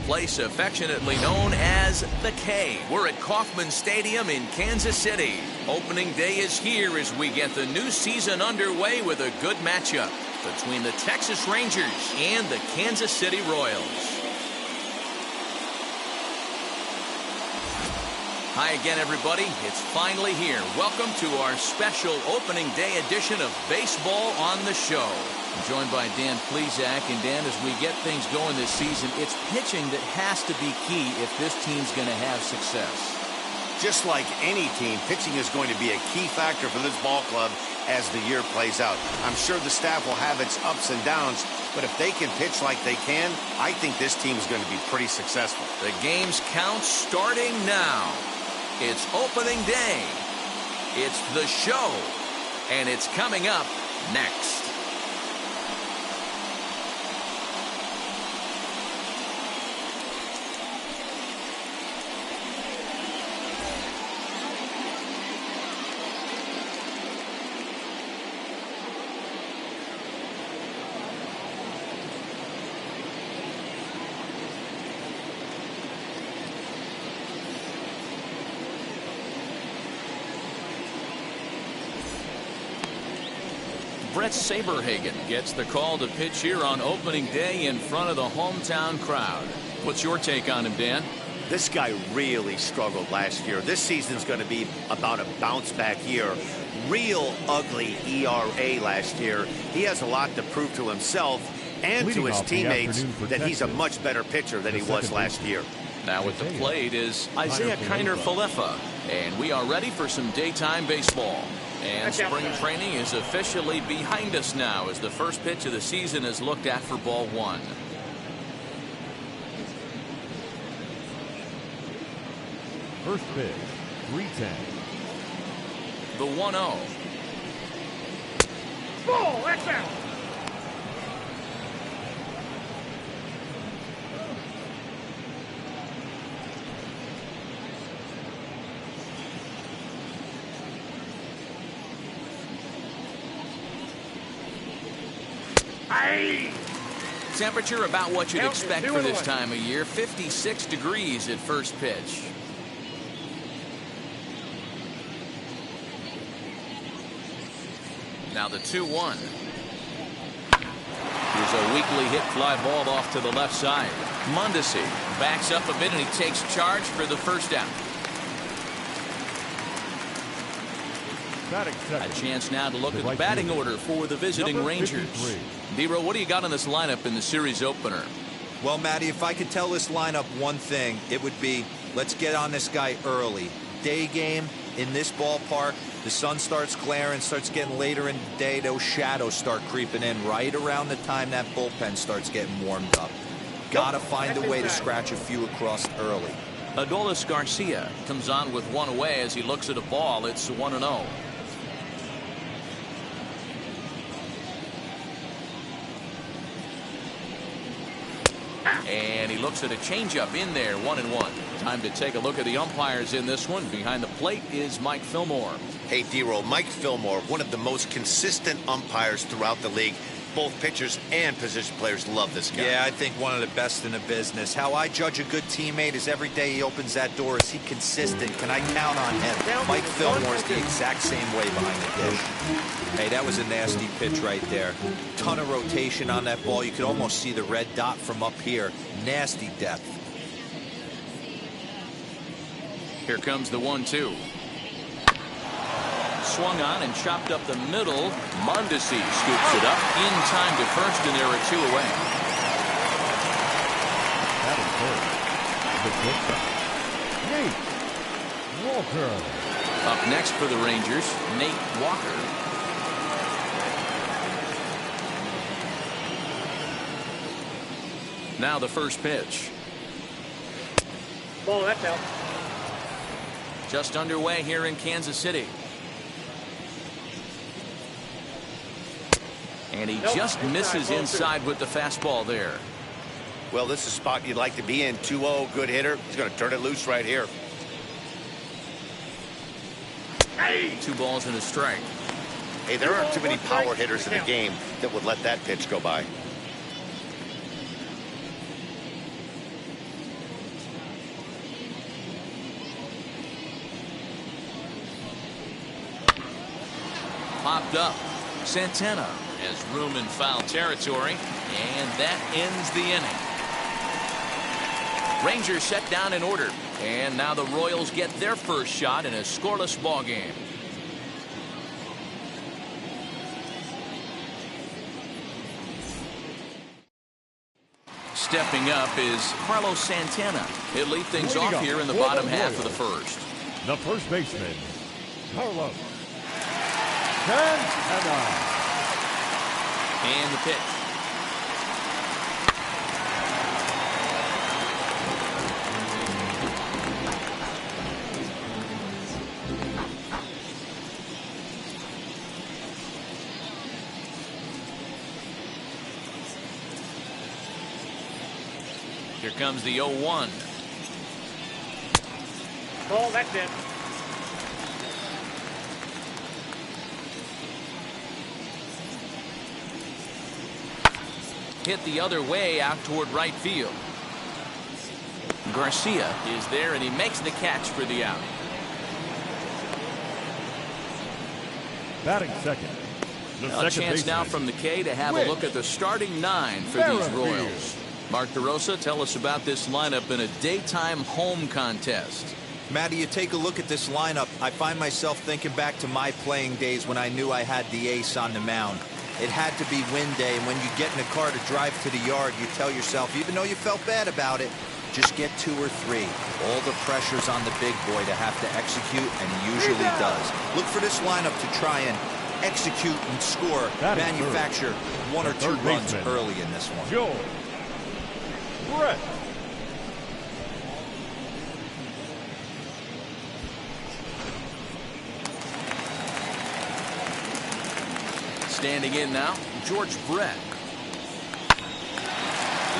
place affectionately known as the K. We're at Kauffman Stadium in Kansas City. Opening day is here as we get the new season underway with a good matchup between the Texas Rangers and the Kansas City Royals. Hi again, everybody. It's finally here. Welcome to our special opening day edition of Baseball on the Show. I'm joined by Dan Plesac. And Dan, as we get things going this season, it's pitching that has to be key if this team's going to have success. Just like any team, pitching is going to be a key factor for this ball club as the year plays out. I'm sure the staff will have its ups and downs, but if they can pitch like they can, I think this team is going to be pretty successful. The game's count starting now. It's opening day. It's the show. And it's coming up next. Brett Saberhagen gets the call to pitch here on opening day in front of the hometown crowd. What's your take on him, Dan? This guy really struggled last year. This season's going to be about a bounce back year. Real ugly ERA last year. He has a lot to prove to himself and to his teammates that he's a much better pitcher than he was last year. Now at the plate is Isaiah Kiner-Falefa, and we are ready for some daytime baseball. And spring training is officially behind us now as the first pitch of the season is looked at for ball one. First pitch, 3-10. The 1-0. Ball, that's out. Temperature about what you'd expect for this time of year. 56 degrees at first pitch. Now the 2-1. Here's a weakly hit fly ball off to the left side. Mondesi backs up a bit and he takes charge for the first out. A chance now to look at the batting order for the visiting Rangers. Dero, what do you got on this lineup in the series opener? Well, Matty, if I could tell this lineup one thing, it would be let's get on this guy early. Day game in this ballpark, the sun starts glaring, starts getting later in the day, those shadows start creeping in right around the time that bullpen starts getting warmed up. Gotta find a way to scratch a few across early. Adolis Garcia comes on with one away as he looks at a ball. It's 1-0. And he looks at a changeup in there, 1-1. Time to take a look at the umpires in this one. Behind the plate is Mike Fillmore. Hey, Dero, Mike Fillmore, one of the most consistent umpires throughout the league. Both pitchers and position players love this guy. Yeah, I think one of the best in the business. How I judge a good teammate is every day he opens that door. Is he consistent? Can I count on him? Mike Fillmore is the exact same way behind the dish. Hey, that was a nasty pitch right there. Ton of rotation on that ball. You could almost see the red dot from up here. Nasty depth. Here comes the 1-2. Swung on and chopped up the middle. Mondesi scoops it up in time to first, and there are two away. Nate Walker. Up next for the Rangers, Nate Walker. Now the first pitch. Ball, that's out. Just underway here in Kansas City. And he just misses inside with the fastball there. Well, this is a spot you'd like to be in. 2-0, good hitter. He's going to turn it loose right here. Hey. 2 balls and a strike. Hey, there aren't too many power hitters in the game that would let that pitch go by. popped up. Santana has room in foul territory, and that ends the inning. Rangers set down in order, and now the Royals get their first shot in a scoreless ball game. Stepping up is Carlos Santana. He'll lead things off here in the bottom half of the first. The first baseman, Carlos Santana. And the pitch. Here comes the 0-1. Ball, that's it. Hit the other way out toward right field. Garcia is there, and he makes the catch for the out. Batting second. A chance now from the K to have a look at the starting 9 for these Royals. Mark DeRosa, tell us about this lineup in a daytime home contest. Matty, you take a look at this lineup. I find myself thinking back to my playing days when I knew I had the ace on the mound. It had to be win day, and when you get in a car to drive to the yard, you tell yourself, even though you felt bad about it, just get 2 or 3. All the pressure's on the big boy to have to execute, and he usually does. Look for this lineup to try and execute and score, manufacture 1 or 2 runs early in this one. Joe Brett. Standing in now, George Brett.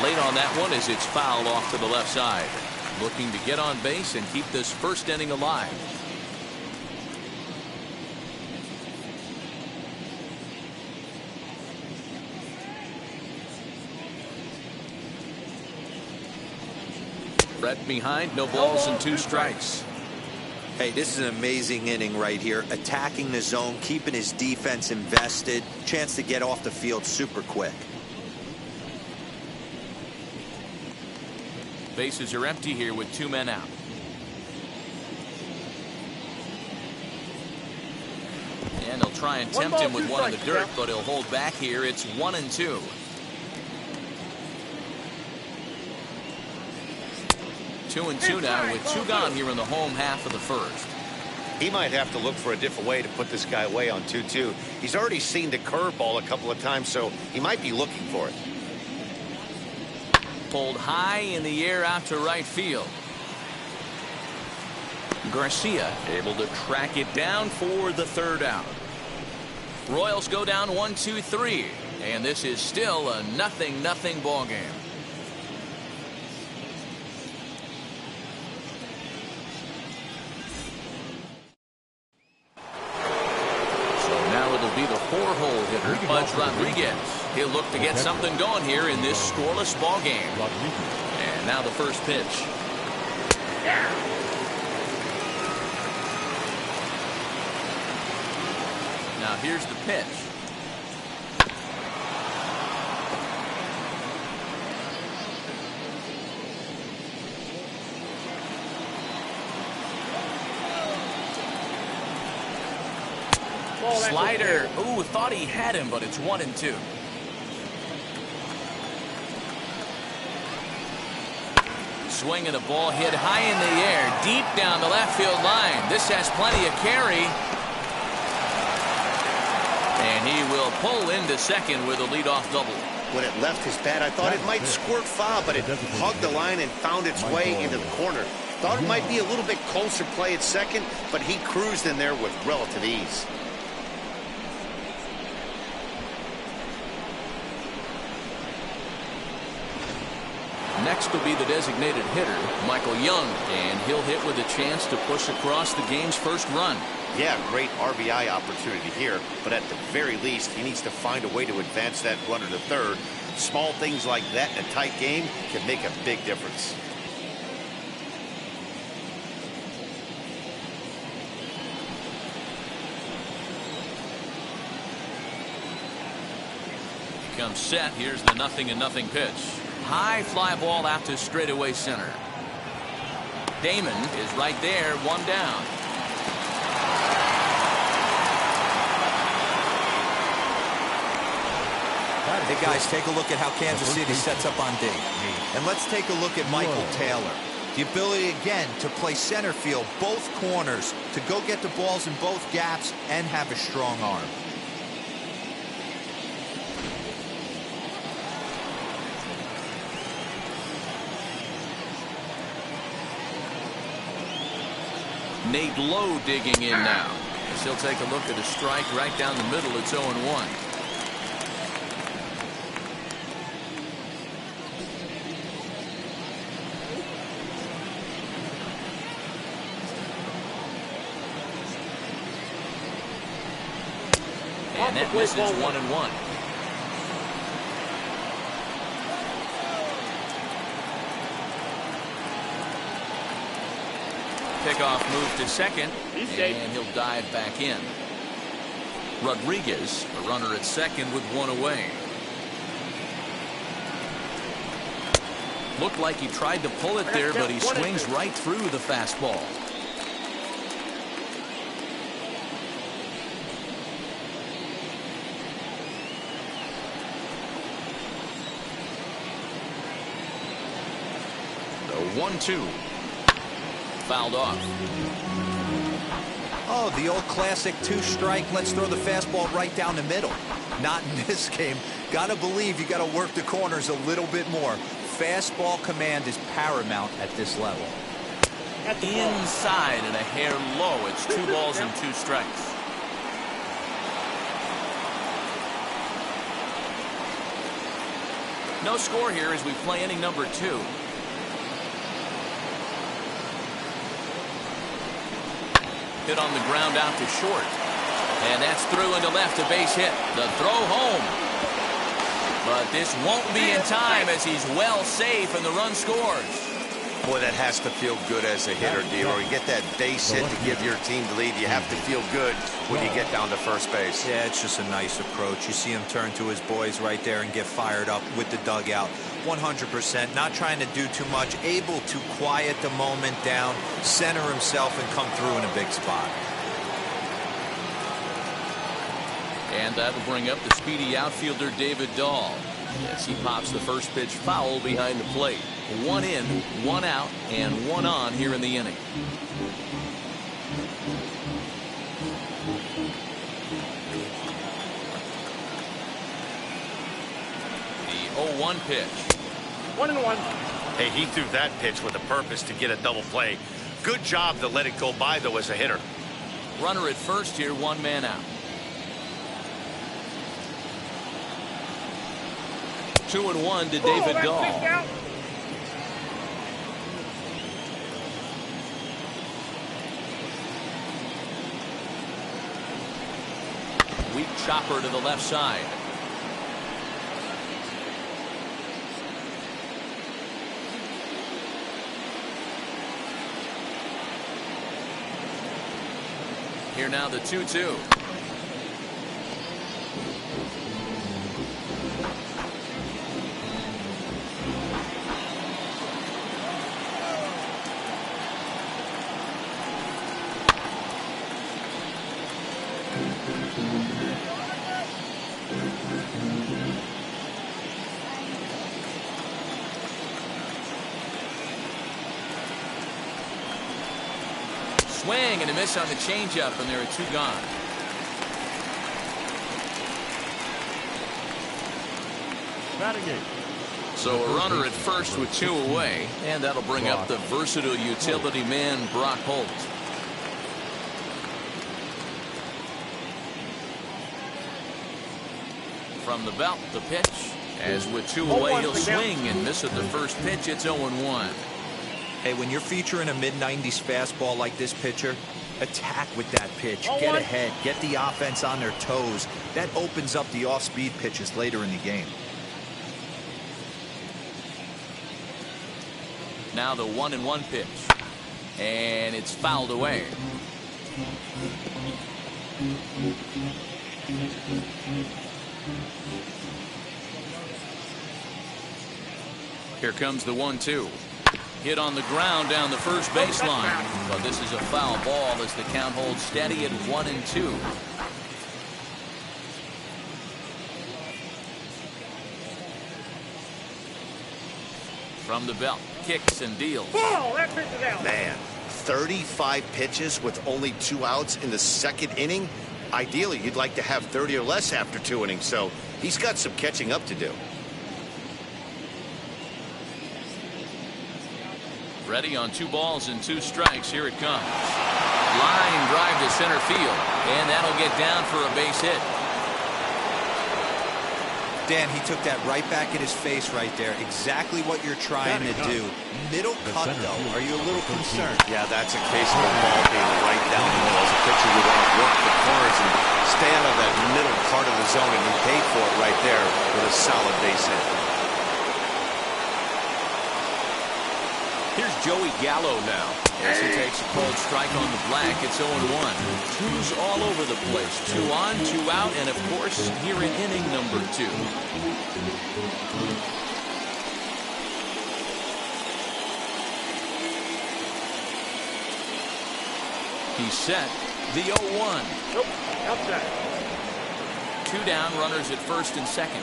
Late on that one as it's fouled off to the left side. Looking to get on base and keep this first inning alive. Brett behind, no balls and 2 strikes. Hey, this is an amazing inning right here. Attacking the zone, keeping his defense invested. Chance to get off the field super quick. Bases are empty here with 2 men out. And he'll try and tempt him with 1 in the dirt, but he'll hold back here. It's 1-2. 2-2 now with 2 gone here in the home half of the first. He might have to look for a different way to put this guy away on 2-2. He's already seen the curveball a couple of times, so he might be looking for it. Pulled high in the air out to right field. Garcia able to track it down for the 3rd out. Royals go down 1-2-3, and this is still a 0-0 ball game. It'll be the 4-hole hitter, Budge Rodriguez. He'll look to get something going here in this scoreless ball game. And now the first pitch. Now here's the pitch. Slider. Ooh, thought he had him, but it's 1-2. Swinging a ball hit high in the air, deep down the left field line. This has plenty of carry. And he will pull into second with a leadoff double. When it left his bat, I thought it might squirt foul, but it hugged the line and found its way into the corner. Thought it might be a little bit closer play at second, but he cruised in there with relative ease. Next will be the designated hitter, Michael Young, and he'll hit with a chance to push across the game's first run. Yeah, great RBI opportunity here, but at the very least, he needs to find a way to advance that runner to third. Small things like that in a tight game can make a big difference. comes set. Here's the 0-0 pitch. High fly ball out to straightaway center. Damon is right there, one down. Hey guys, take a look at how Kansas City sets up on D. And let's take a look at Michael Taylor. The ability again to play center field, both corners, to go get the balls in both gaps and have a strong arm. Nate Lowe digging in now. As he'll take a look at a strike right down the middle. It's 0-1. And that misses 1-1. Pickoff move to second, and he'll dive back in. Rodriguez, a runner at second with one away. Looked like he tried to pull it there, but he swings right through the fastball. The 1-2. Fouled off. Oh, the old classic two-strike. Let's throw the fastball right down the middle. Not in this game. Got to believe you got to work the corners a little bit more. Fastball command is paramount at this level. Inside and a hair low. It's 2 balls and 2 strikes. No score here as we play inning number 2. Hit on the ground out to short. And that's through into left, a base hit. The throw home. But this won't be in time as he's well safe and the run scores. Boy, that has to feel good as a hitter, D-Roy. You get that base hit to give your team the lead. You have to feel good when you get down to first base. Yeah, it's just a nice approach. You see him turn to his boys right there and get fired up with the dugout. 100%, not trying to do too much, able to quiet the moment down, center himself, and come through in a big spot. And that'll bring up the speedy outfielder David Dahl as he pops the first pitch foul behind the plate. 1 in, 1 out, and 1 on here in the inning. The 0-1 pitch. 1-1. Hey, he threw that pitch with a purpose to get a double play. Good job to let it go by, though, as a hitter. Runner at first here, 1 man out. 2-1 to David Dahl. Weak chopper to the left side. Here now the 2-2. Swing and a miss on the changeup, and there are 2 gone. So a runner at first with 2 away, and that'll bring up the versatile utility man Brock Holt. From the belt, the pitch. As with 2 away, he'll swing and miss at the first pitch. It's 0-1. Hey, when you're featuring a mid-90s fastball like this pitcher, attack with that pitch. Get ahead. Get the offense on their toes. That opens up the off-speed pitches later in the game. Now the 1-1 pitch. And it's fouled away. Here comes the 1-2. Hit on the ground down the first baseline. But this is a foul ball as the count holds steady at 1-2. From the belt, kicks and deals. Man, 35 pitches with only 2 outs in the second inning. Ideally, you'd like to have 30 or less after 2 innings, so he's got some catching up to do. Ready on 2 balls and 2 strikes. Here it comes. Line drive to center field, and that'll get down for a base hit. Dan, he took that right back in his face right there. Exactly what you're trying to do. Middle cut, though. Are you a little concerned? Yeah, that's a case of the ball being right down the middle. As a pitcher, you want to work the corners and stay out of that middle part of the zone, and he paid for it right there with a solid base hit. Here's Joey Gallo now as he takes a cold strike on the black. It's 0-1. 2's all over the place. 2 on, 2 out, and of course here in inning number 2. He's set. The 0-1. Nope, outside. 2 down, runners at first and second.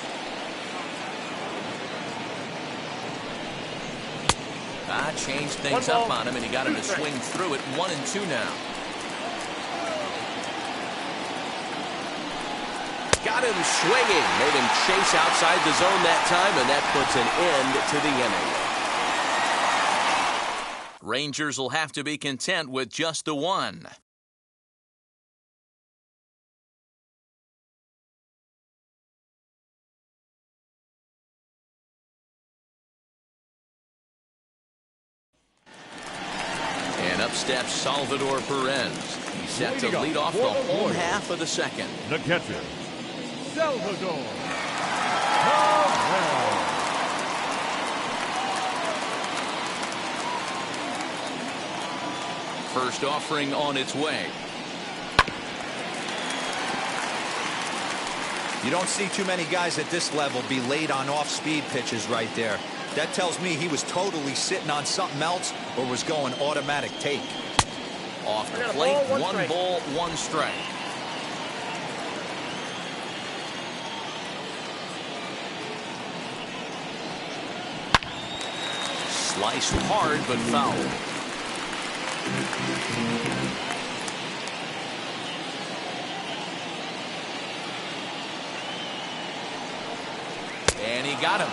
Changed things up on him, and he got him to swing through it. 1-2 now. Got him swinging. Made him chase outside the zone that time, and that puts an end to the inning. Rangers will have to be content with just the 1. And up steps Salvador Perez. He's set to lead off the whole half of the second. The catcher, Salvador. First offering on its way. You don't see too many guys at this level be late on off-speed pitches right there. That tells me he was totally sitting on something else or was going automatic take. Off the plate, 1 ball, 1 strike. Sliced hard but foul. And he got him.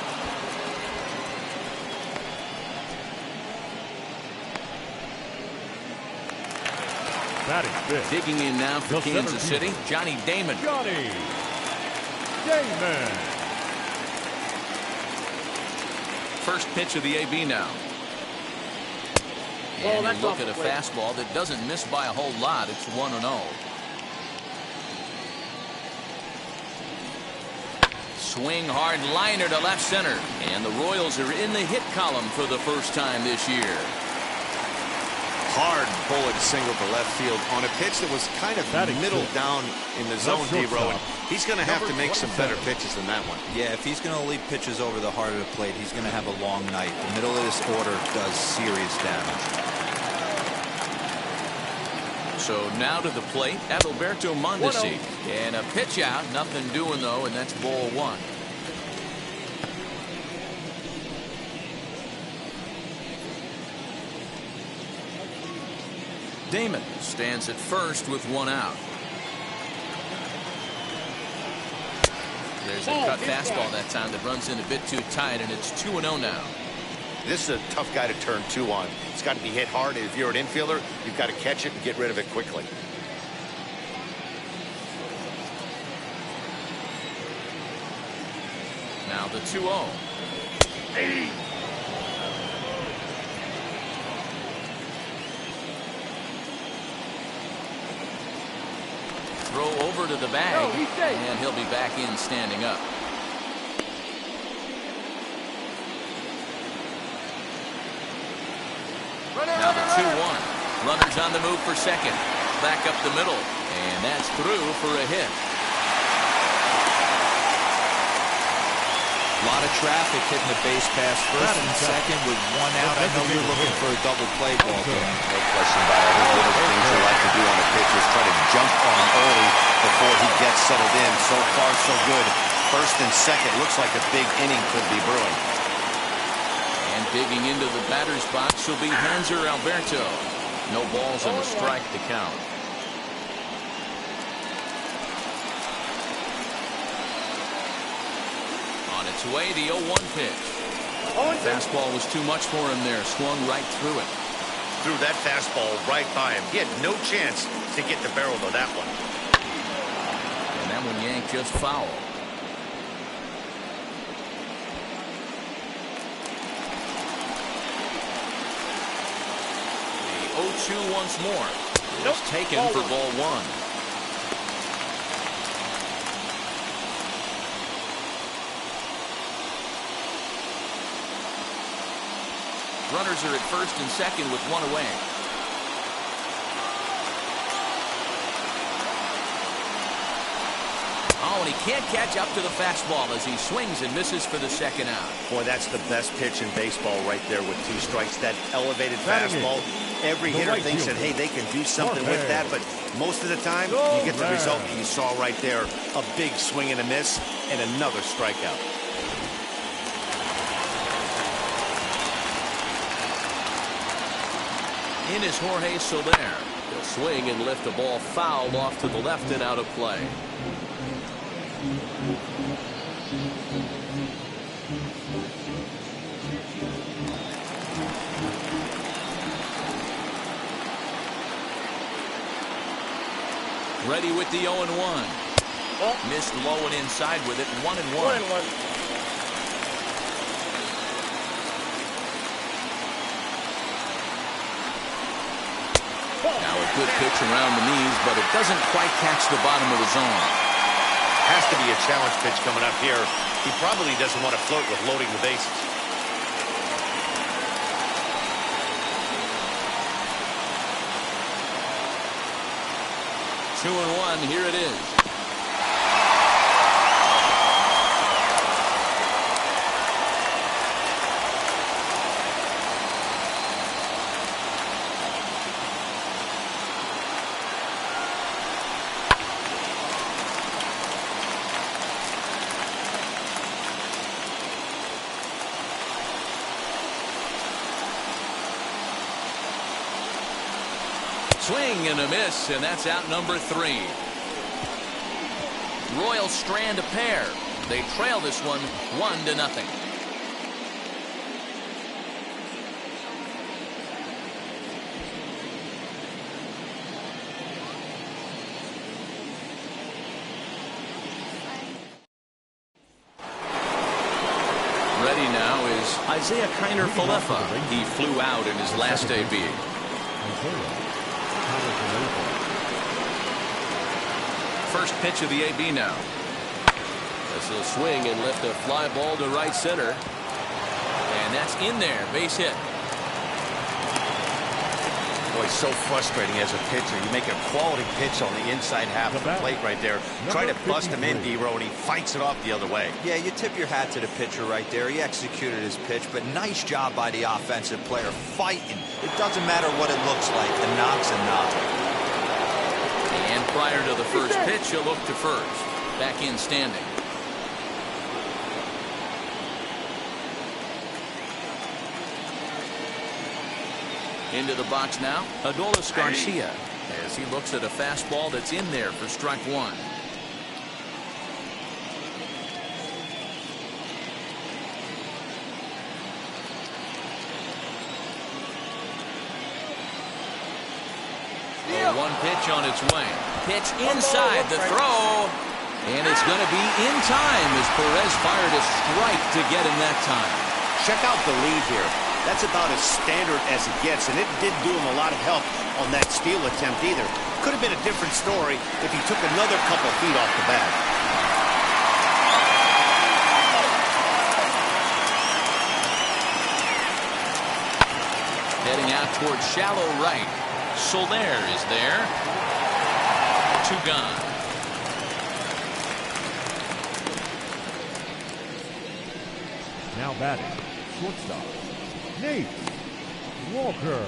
Digging in now for Kansas City, Johnny Damon. Johnny Damon. First pitch of the AB now. And you look at a fastball that doesn't miss by a whole lot. It's 1-0. Swing hard liner to left center. And the Royals are in the hit column for the first time this year. Hard bullet single to left field on a pitch that was kind of middle down in the zone, D-Row. He's going to have to make some better pitches than that one. Yeah, if he's going to lead pitches over the heart of the plate, he's going to have a long night. The middle of this order does serious damage. So now to the plate, Adalberto Mondesi. And a pitch out, nothing doing though, and that's ball 1. Damon stands at first with 1 out. There's a cut fastball that time that runs in a bit too tight, and it's 2-0 now. This is a tough guy to turn 2 on. It's got to be hit hard. If you're an infielder, you've got to catch it and get rid of it quickly. Now the 2-0. Throw over to the bag, and he'll be back in standing up. Now the 2-1. Runners on the move for second. Back up the middle, and that's through for a hit. A lot of traffic hitting the base pass first and second with one out. I know you're looking for a double play ball game. No question about it. One of the things you like to do on a pitch is try to jump on him early before he gets settled in. So far, so good. First and second, looks like a big inning could be brewing. And digging into the batter's box will be Hanser Alberto. No balls and a strike to count. On its way, the 0-1 pitch. Fastball was too much for him there. Swung right through it. Threw that fastball right by him. He had no chance to get the barrel to that one. And that one yanked just foul. The 0-2 once more. It's taken for ball one. Runners are at first and second with one away. Oh, and he can't catch up to the fastball as he swings and misses for the second out. Boy, that's the best pitch in baseball right there with 2 strikes. That elevated fastball. Every hitter thinks that, hey, they can do something with that, but most of the time, you get the result that you saw right there. A big swing and a miss, and another strikeout. In is Jorge Soler. He'll swing and lift the ball foul off to the left and out of play. Ready with the 0-1. Missed low and inside with it. 1-1. Now a good pitch around the knees, but it doesn't quite catch the bottom of the zone. Has to be a challenge pitch coming up here. He probably doesn't want to flirt with loading the bases. Two and one. Here it is. Swing and a miss, and that's out number 3. Royals strand a pair. They trail this one 1-0. Ready now is Isaiah Kiner-Falefa. He flew out in his last AB. First pitch of the AB now. This will swing and lift a fly ball to right center. And that's in there. Base hit. Boy, so frustrating as a pitcher. You make a quality pitch on the inside half of the plate right there. Try to bust him in, D-Row, and he fights it off the other way. Yeah, you tip your hat to the pitcher right there. He executed his pitch, but nice job by the offensive player fighting. It doesn't matter what it looks like. The knock's a knock. And prior to the first pitch, he'll look to first. Back in standing. Into the box now, Adolis Garcia, as he looks at a fastball that's in there for strike 1. One pitch on its way. Pitch inside the throw. And it's going to be in time as Perez fired a strike to get him that time. Check out the lead here. That's about as standard as it gets, and it didn't do him a lot of help on that steal attempt either. Could have been a different story if he took another couple feet off the bat. Heading out towards shallow right. Soler is there. 2 gone. Now batting, shortstop, Nate Walker.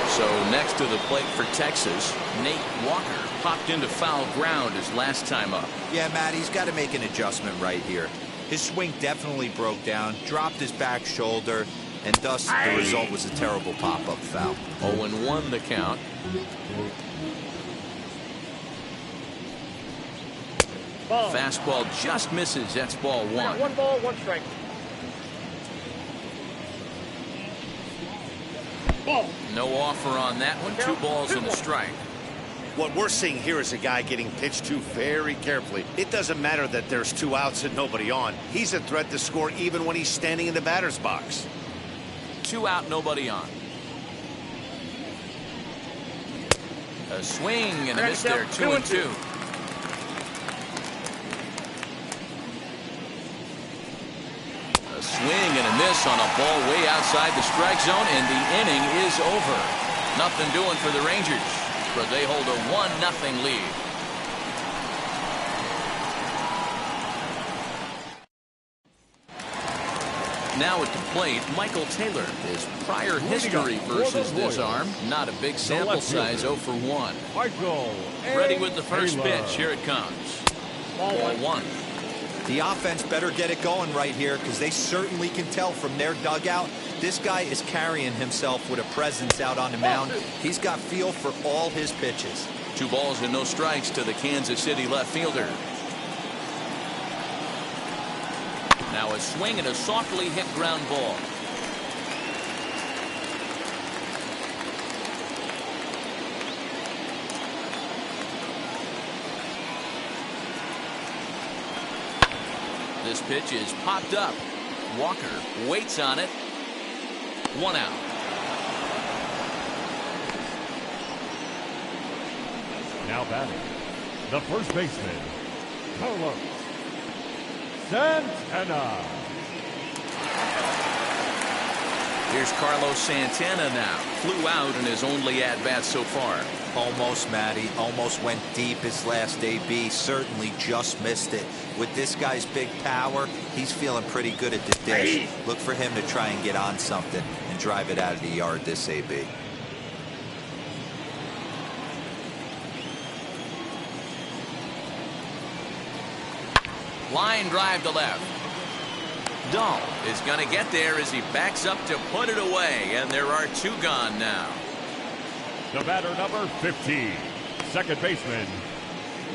So next to the plate for Texas, Nate Walker popped into foul ground his last time up. Yeah, Matt, he's got to make an adjustment right here. His swing definitely broke down, dropped his back shoulder, and thus the result was a terrible pop-up foul. 0-1 the count. Ball. Fastball just misses. That's ball one. 1 ball, 1 strike. Ball. No offer on that one. 2 balls and a strike. What we're seeing here is a guy getting pitched to very carefully. It doesn't matter that there's 2 outs and nobody on. He's a threat to score even when he's standing in the batter's box. 2 out, nobody on. A swing and a miss there. 2-2. A swing and a miss on a ball way outside the strike zone, and the inning is over. Nothing doing for the Rangers, but they hold a 1-0 lead. Now at the plate, Michael Taylor. His prior history versus this arm, not a big sample size, 0 for 1. Michael Ready with the first Taylor. pitch. Here it comes. Ball Ball 1. 1. The offense better get it going right here because they certainly can tell from their dugout this guy is carrying himself with a presence out on the mound. He's got feel for all his pitches. 2 balls and no strikes to the Kansas City left fielder. Now a swing and a softly hit ground ball. This pitch is popped up. Walker waits on it. 1 out. Now batting, the first baseman, Carlos Santana. Here's Carlos Santana now. Flew out in his only at-bat so far. Almost, Matty. Almost went deep his last AB. Certainly just missed it. With this guy's big power, he's feeling pretty good at the dish. Look for him to try and get on something and drive it out of the yard this AB. Line drive to left. Dahl is going to get there as he backs up to put it away, and there are 2 gone now. The batter number 15, second baseman,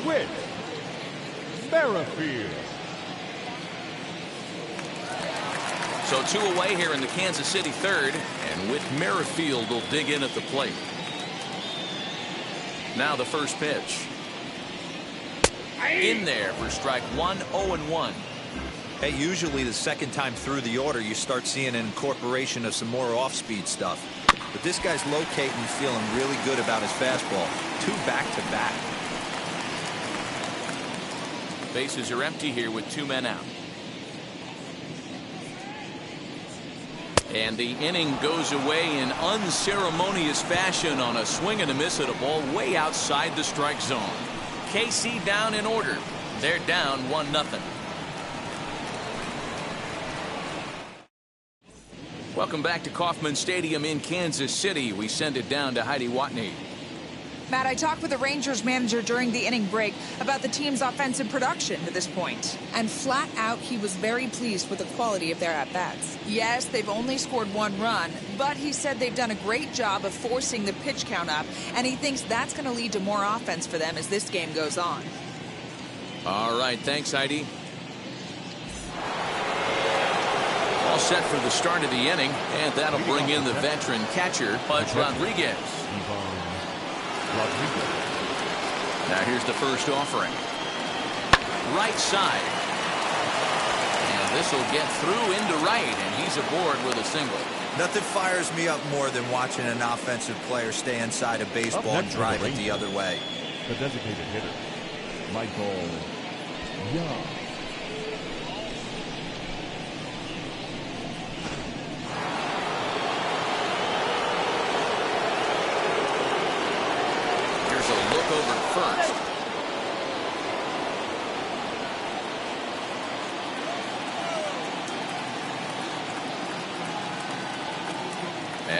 Whit Merrifield. So 2 away here in the Kansas City third, and Whit Merrifield will dig in at the plate. Now the first pitch. In there for strike 1, 0-1. Hey, usually the second time through the order, you start seeing an incorporation of some more off-speed stuff. But this guy's locating, feeling really good about his fastball. 2 back-to-back. Bases are empty here with 2 men out. And the inning goes away in unceremonious fashion on a swing and a miss at a ball way outside the strike zone. KC down in order. They're down 1-0. Welcome back to Kauffman Stadium in Kansas City. We send it down to Heidi Watney. Matt, I talked with the Rangers manager during the inning break about the team's offensive production to this point. And flat out, he was very pleased with the quality of their at-bats. Yes, they've only scored 1 run, but he said they've done a great job of forcing the pitch count up, and he thinks that's going to lead to more offense for them as this game goes on. All right, thanks, Heidi. All set for the start of the inning, and that'll bring in the veteran catcher, Pudge Rodriguez. Now here's the first offering. Right side. And this will get through into right, and he's aboard with a single. Nothing fires me up more than watching an offensive player stay inside a baseball and drive it the other way. The designated hitter, Michael Young. Over first.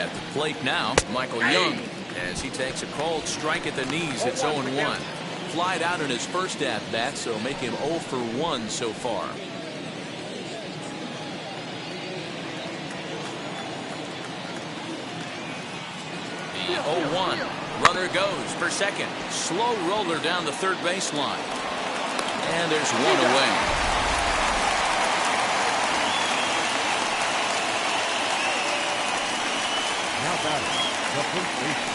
At the plate now, Michael Young, as he takes a called strike at the knees. It's 0-1. Flied out in his first at-bat, so make him 0 for 1 so far. The 0-1. Runner goes for second. Slow roller down the third baseline. And there's one away. Now batting, the first baseman,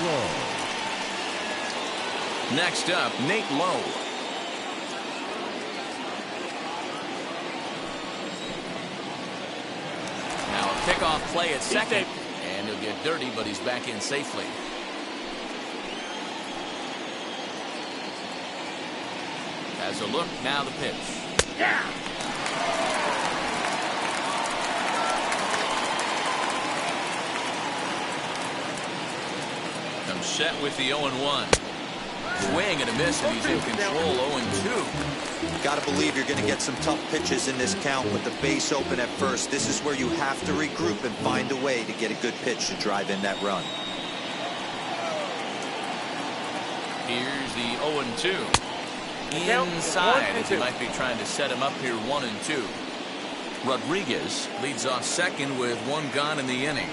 Lowe. Next up, Nate Lowe. Now a pickoff play at second. And he'll get dirty, but he's back in safely. Has a look, now the pitch. Yeah. Comes set with the 0-1. Swing and a miss, and he's in control. 0-2. Got to believe you're going to get some tough pitches in this count with the base open at first. This is where you have to regroup and find a way to get a good pitch to drive in that run. Here's the 0-2. Inside, as he might be trying to set him up here. 1-2. Rodriguez leads off second with one gone in the inning.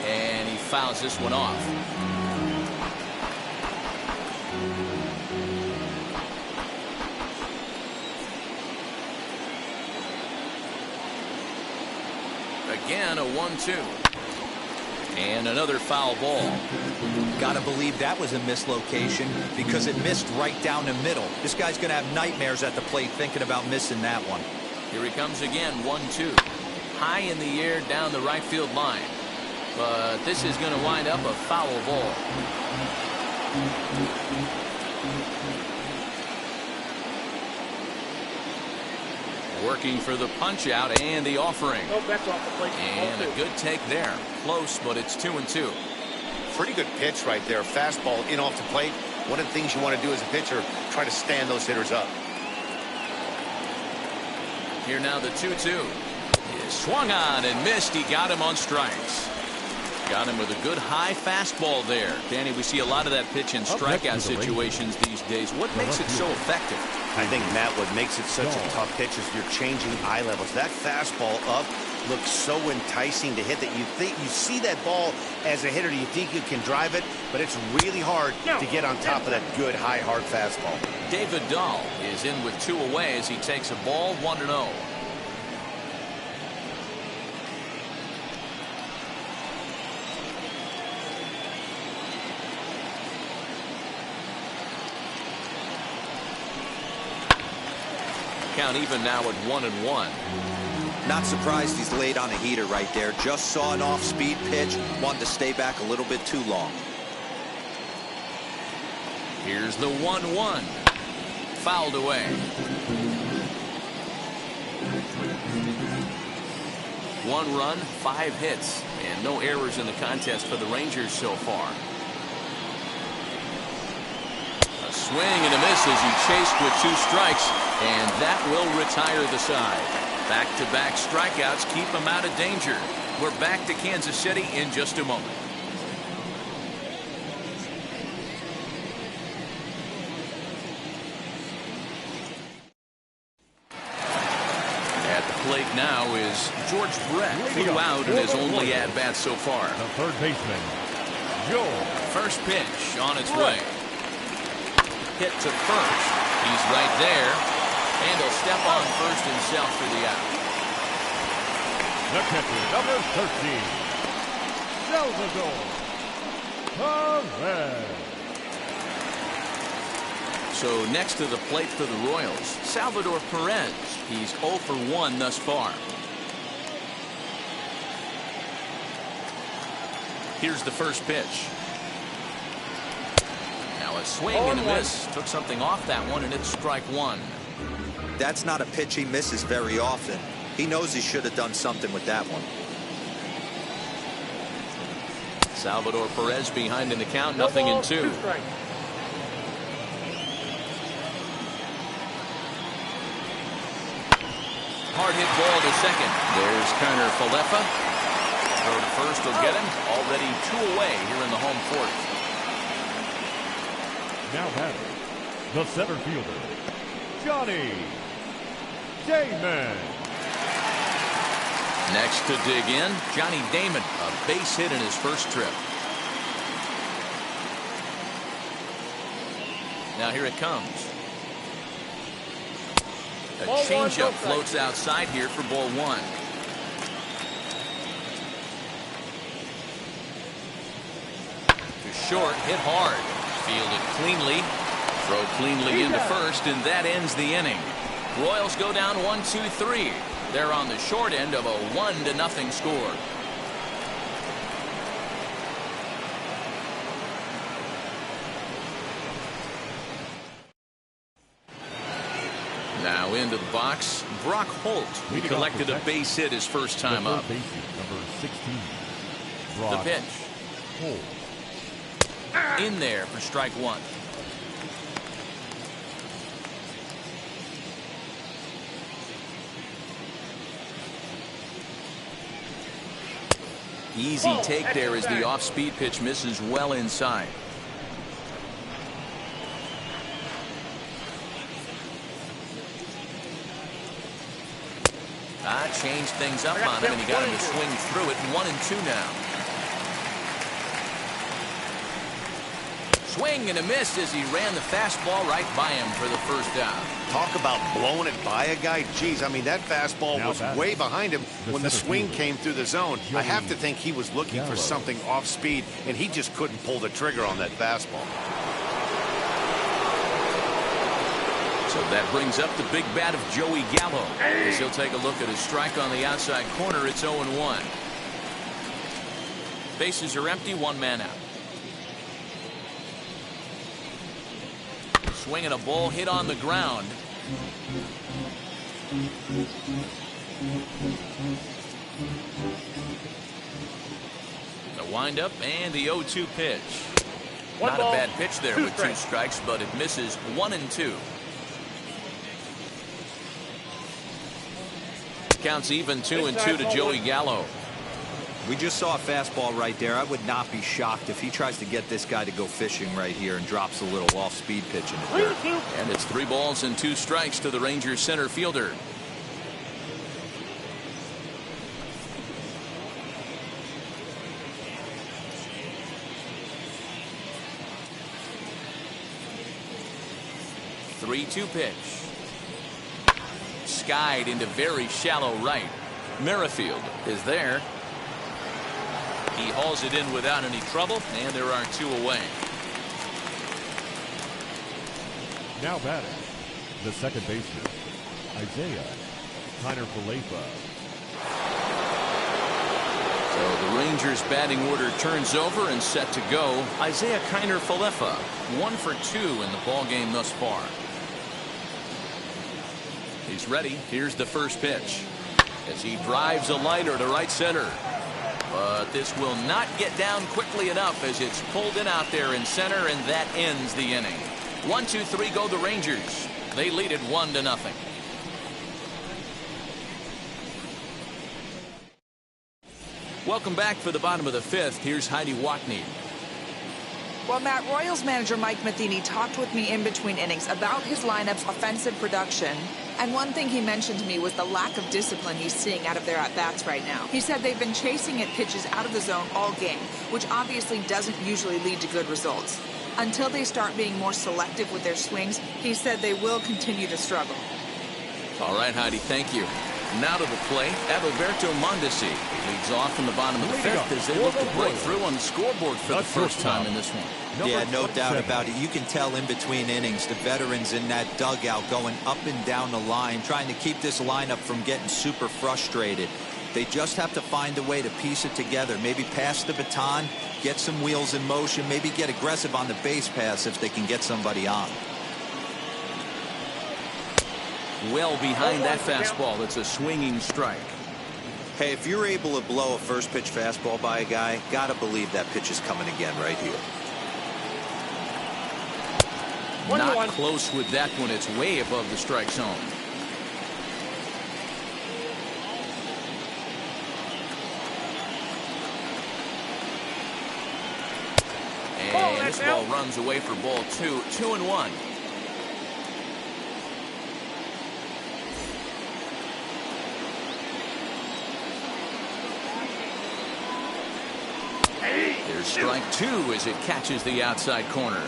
And he fouls this one off. Again, a 1-2. And another foul ball. Got to believe that was a mislocation because it missed right down the middle. This guy's going to have nightmares at the plate thinking about missing that one. Here he comes again. 1-2. High in the air down the right field line. But this is going to wind up a foul ball. Working for the punch out and the offering. Oh, that's off the plate. And a good take there. Close, but it's 2-2. Pretty good pitch right there. Fastball in off the plate. One of the things you want to do as a pitcher, try to stand those hitters up. Here now the 2-2. He swung on and missed. He got him on strikes. Got him with a good high fastball there. Danny, we see a lot of that pitch in strikeout situations these days. What makes it so effective? I think, Matt, what makes it such a tough pitch is you're changing eye levels. That fastball up looks so enticing to hit that you see that ball as a hitter, you think you can drive it, but it's really hard to get on top of that good high hard fastball. David Dahl is in with 2 away as he takes a ball. 1-0. Count even now at 1-1. Not surprised he's laid on a heater right there. Just saw an off-speed pitch. Wanted to stay back a little bit too long. Here's the 1-1. Fouled away. 1 run, 5 hits, and no errors in the contest for the Rangers so far. A swing and a miss as he chased with 2 strikes, and that will retire the side. Back-to-back strikeouts keep him out of danger. We're back to Kansas City in just a moment. At the plate now is George Brett, flew out in his only at-bat so far. The third baseman, Joe. First pitch on its way. Hit to first. He's right there. And he'll step on first himself for the out. The catcher, number 13, Salvador Perez. So next to the plate for the Royals, Salvador Perez. He's 0 for 1 thus far. Here's the first pitch. Now a swing and a miss. Took something off that one, and it's strike 1. That's not a pitch he misses very often. He knows he should have done something with that one. Salvador Perez behind in the count, nothing in 2. Hard hard hit ball to second. There's Kiner Falefa. Throw to first will get him. Already 2 away here in the home fourth. Now batting, the center fielder, Johnny Damon. Next to dig in, Johnny Damon, a base hit in his first trip. Now here it comes. A changeup floats outside here for ball 1. To short, hit hard. Fielded cleanly. Throw cleanly into first, and that ends the inning. Royals go down 1-2-3. They're on the short end of a 1-0 score. Now into the box, Brock Holt. He collected a base hit his first time up. Number 16, The Brock pitch. Holt. In there for strike 1. Easy take there as the off-speed pitch misses well inside. Changed things up on him, and he got him to swing through it. 1-2 now. Swing and a miss as he ran the fastball right by him for the first out. Talk about blowing it by a guy. Geez, I mean, that fastball was way behind him when the swing came through the zone. I have to think he was looking for something off speed, and he just couldn't pull the trigger on that fastball. So that brings up the big bat of Joey Gallo. As he'll take a look at a strike on the outside corner. It's 0-1. Bases are empty, 1 man out. Swinging a ball hit on the ground. The windup and the 0-2 pitch. Not a bad pitch there with 2 strikes, but it misses. 1-2. Counts even 2-2 to Joey Gallo. We just saw a fastball right there. I would not be shocked if he tries to get this guy to go fishing right here and drops a little off-speed pitch in the dirt. And it's 3 balls and 2 strikes to the Rangers center fielder. The 3-2 pitch. Skied into very shallow right. Merrifield is there. He hauls it in without any trouble, and there are 2 away. Now batting, the second baseman, Isaiah Kiner Falefa. So the Rangers batting order turns over and set to go. Isaiah Kiner Falefa, 1 for 2 in the ball game thus far. He's ready. Here's the first pitch as he drives a liner to right center. But this will not get down quickly enough as it's pulled in out there in center, and that ends the inning. 1-2-3 go the Rangers. They lead it 1-0. Welcome back for the bottom of the 5th. Here's Heidi Watney. Well, Matt, Royals manager Mike Matheny talked with me in between innings about his lineup's offensive production. And one thing he mentioned to me was the lack of discipline he's seeing out of their at-bats right now. He said they've been chasing at pitches out of the zone all game, which obviously doesn't usually lead to good results. Until they start being more selective with their swings, he said they will continue to struggle. All right, Heidi, thank you. Now to the plate, Adalberto Mondesi. He leads off in the bottom of the 5th as they look to break through on the scoreboard for the first time in this one. Yeah, no doubt about it. You can tell in between innings, the veterans in that dugout going up and down the line, trying to keep this lineup from getting super frustrated. They just have to find a way to piece it together. Maybe pass the baton, get some wheels in motion, maybe get aggressive on the base pass if they can get somebody on. Well behind that fastball. It's a swinging strike. Hey, if you're able to blow a first pitch fastball by a guy, gotta believe that pitch is coming again right here. Not close with that one. It's way above the strike zone. And this ball runs away for ball 2, 2-1. There's strike 2 as it catches the outside corner.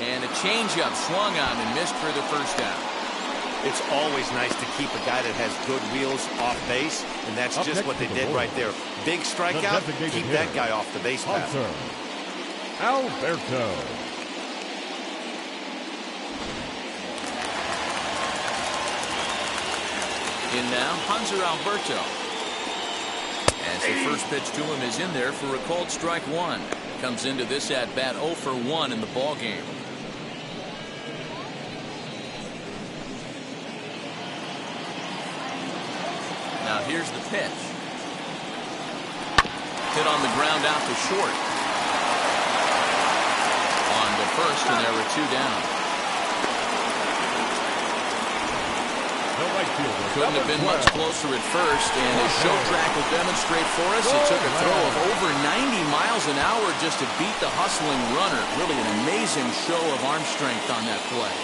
And a changeup swung on and missed for the first down. It's always nice to keep a guy that has good wheels off base, and that's just what they did right there. Big strikeout, keep that guy off the base path. Alberto. In now, Hanser Alberto. As the first pitch to him is in there for a called strike 1. Comes into this at bat 0 for 1 in the ball game. Now here's the pitch. Hit on the ground out to short. On to first, and there were 2 down. Couldn't have been much closer at first, and as show track will demonstrate for us, it took a throw of over 90 miles an hour just to beat the hustling runner. Really an amazing show of arm strength on that play.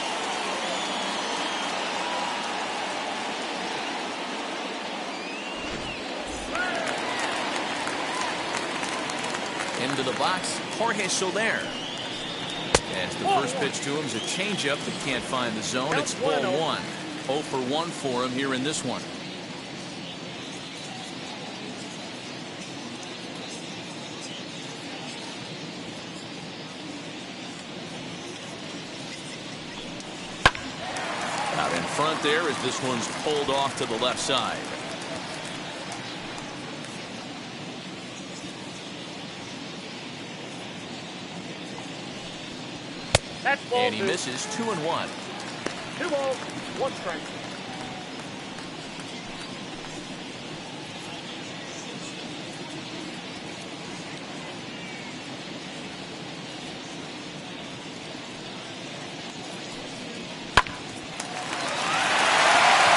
Into the box, Jorge Soler. As the first pitch to him is a changeup that can't find the zone. It's ball 1. 0 for 1 for him here in this one. Out in front there as this one's pulled off to the left side. And he misses 2-1. 2 balls, 1 strike.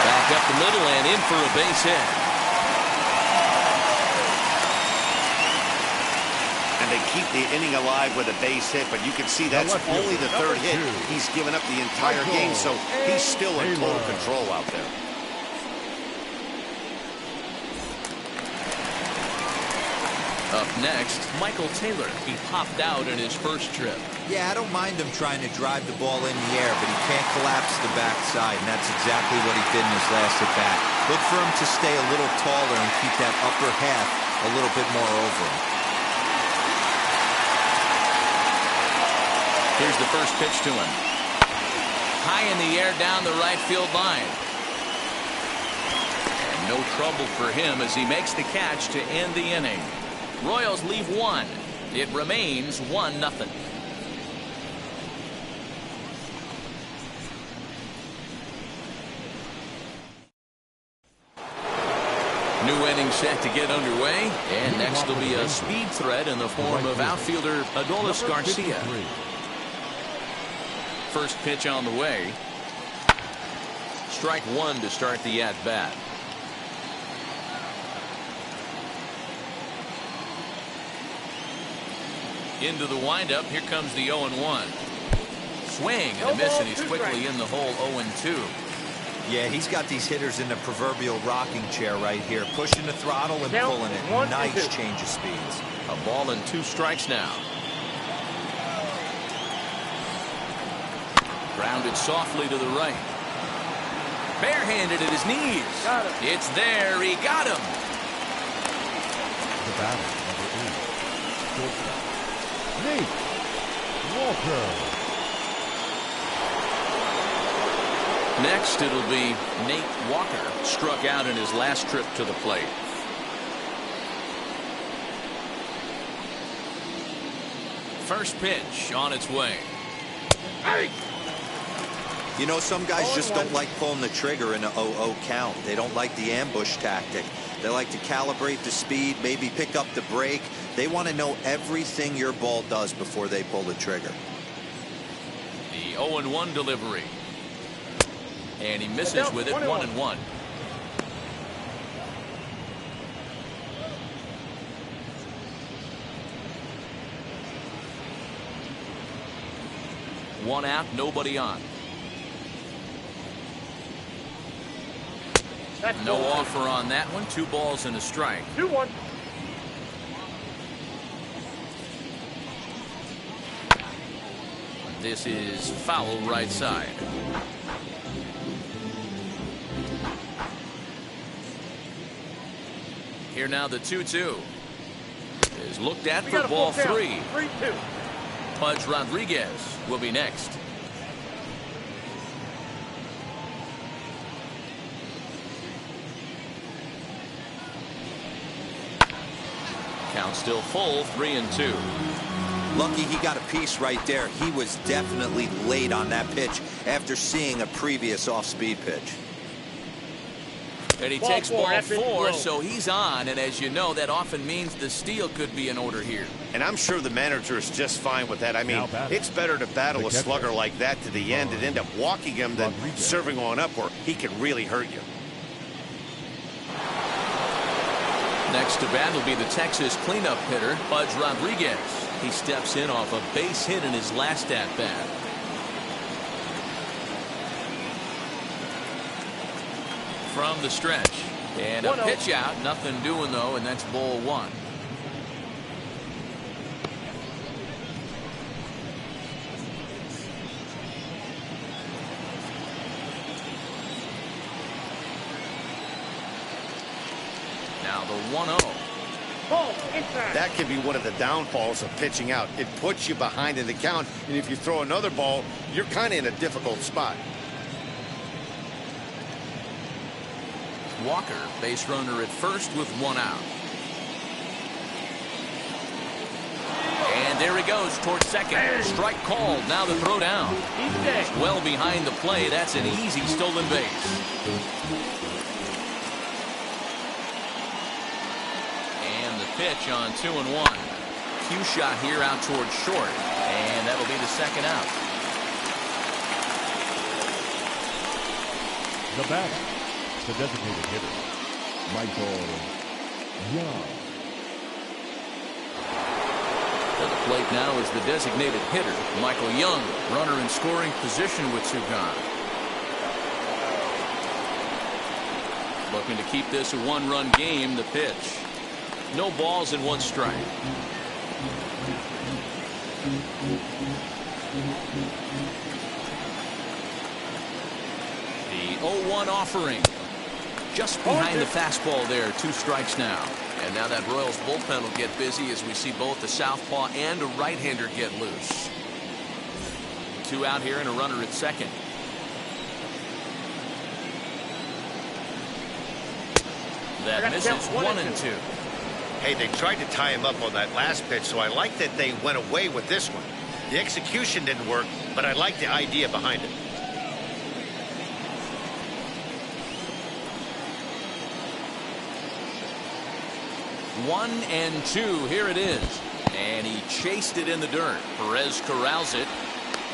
Back up the middle and in for a base hit. And they keep the inning alive with a base hit, but you can see that's only the 3rd hit. He's given up the entire game, so he's still in total control out there. Up next, Michael Taylor. He popped out in his first trip. Yeah, I don't mind him trying to drive the ball in the air, but he can't collapse the backside, and that's exactly what he did in his last at-bat. Look for him to stay a little taller and keep that upper half a little bit more over him. Here's the first pitch to him. High in the air down the right field line. And no trouble for him as he makes the catch to end the inning. Royals leave 1. It remains 1-0. New inning set to get underway, and next will be a speed threat in the form of outfielder Adolis Garcia. First pitch on the way. Strike 1 to start the at-bat. Into the windup. Here comes the 0-1. Swing and a miss, and he's quickly in the hole 0-2. Yeah, he's got these hitters in the proverbial rocking chair right here, pushing the throttle and pulling it. Nice change of speeds. A ball and 2 strikes now. Grounded softly to the right. Barehanded at his knees. It's there. He got him. The batter, number 8, shortstop, Nate Walker. Next, it'll be Nate Walker, struck out in his last trip to the plate. First pitch on its way. Hey! You know, some guys just don't like pulling the trigger in an 0-0 count. They don't like the ambush tactic. They like to calibrate the speed, maybe pick up the brake. They want to know everything your ball does before they pull the trigger. The 0-1 delivery. And he misses with it, 1-1. 1 out, nobody on. No offer on that one. 2 balls and a strike. 2-1. This is foul right side. Here now the 2-2 is looked at for ball 3. 3-2. Pudge Rodriguez will be next. Count still full, 3-2. Lucky he got a piece right there. He was definitely late on that pitch after seeing a previous off-speed pitch. And he Ball takes 4, ball that pitch 4, low. so he's on. And as you know, that often means the steal could be in order here. And I'm sure the manager is just fine with that. I mean, Now batting. it's better to battle The a catcher. slugger like that to the end and end up walking him than Rodriguez. serving on up where he can really hurt you. Next to bat will be the Texas cleanup hitter, Pudge Rodriguez. He steps in off a base hit in his last at-bat. From the stretch. And a 1-0. pitch out. Nothing doing, though, and that's ball 1. Now the 1-0. Ball inside. That can be one of the downfalls of pitching out. It puts you behind in the count, and if you throw another ball, you're kind of in a difficult spot. Walker, base runner at first with 1 out. And there he goes towards second. Strike called. Now the throw down. He's dead. Well behind the play. That's an easy stolen base. And the pitch on 2-1. Cue shot here out towards short. And that'll be the second out. The batter, the designated hitter, Michael Young. To the plate now is the designated hitter, Michael Young. Runner in scoring position with 2 gone. Looking to keep this a 1-run game. The pitch. No balls and 1 strike. The 0-1 offering. Just behind the fastball there. 2 strikes now. And now that Royals bullpen will get busy as we see both the southpaw and a right-hander get loose. 2 out here and a runner at second. That misses. 1-2. Hey, they tried to tie him up on that last pitch, so I like that they went away with this one. The execution didn't work, but I like the idea behind it. One and 2. Here it is. And he chased it in the dirt. Perez corrals it.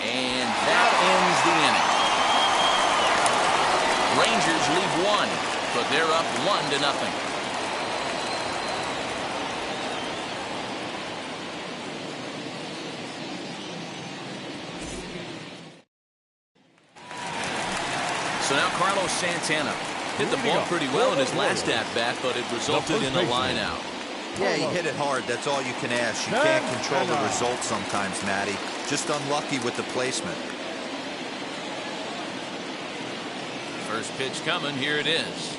And that ends the inning. Rangers leave 1, but they're up 1-0. So now Carlos Santana hit the ball pretty well in his last at-bat, but it resulted in a line out. Yeah, he hit it hard. That's all you can ask. You can't control the result sometimes, Matty. Just unlucky with the placement. First pitch coming. Here it is.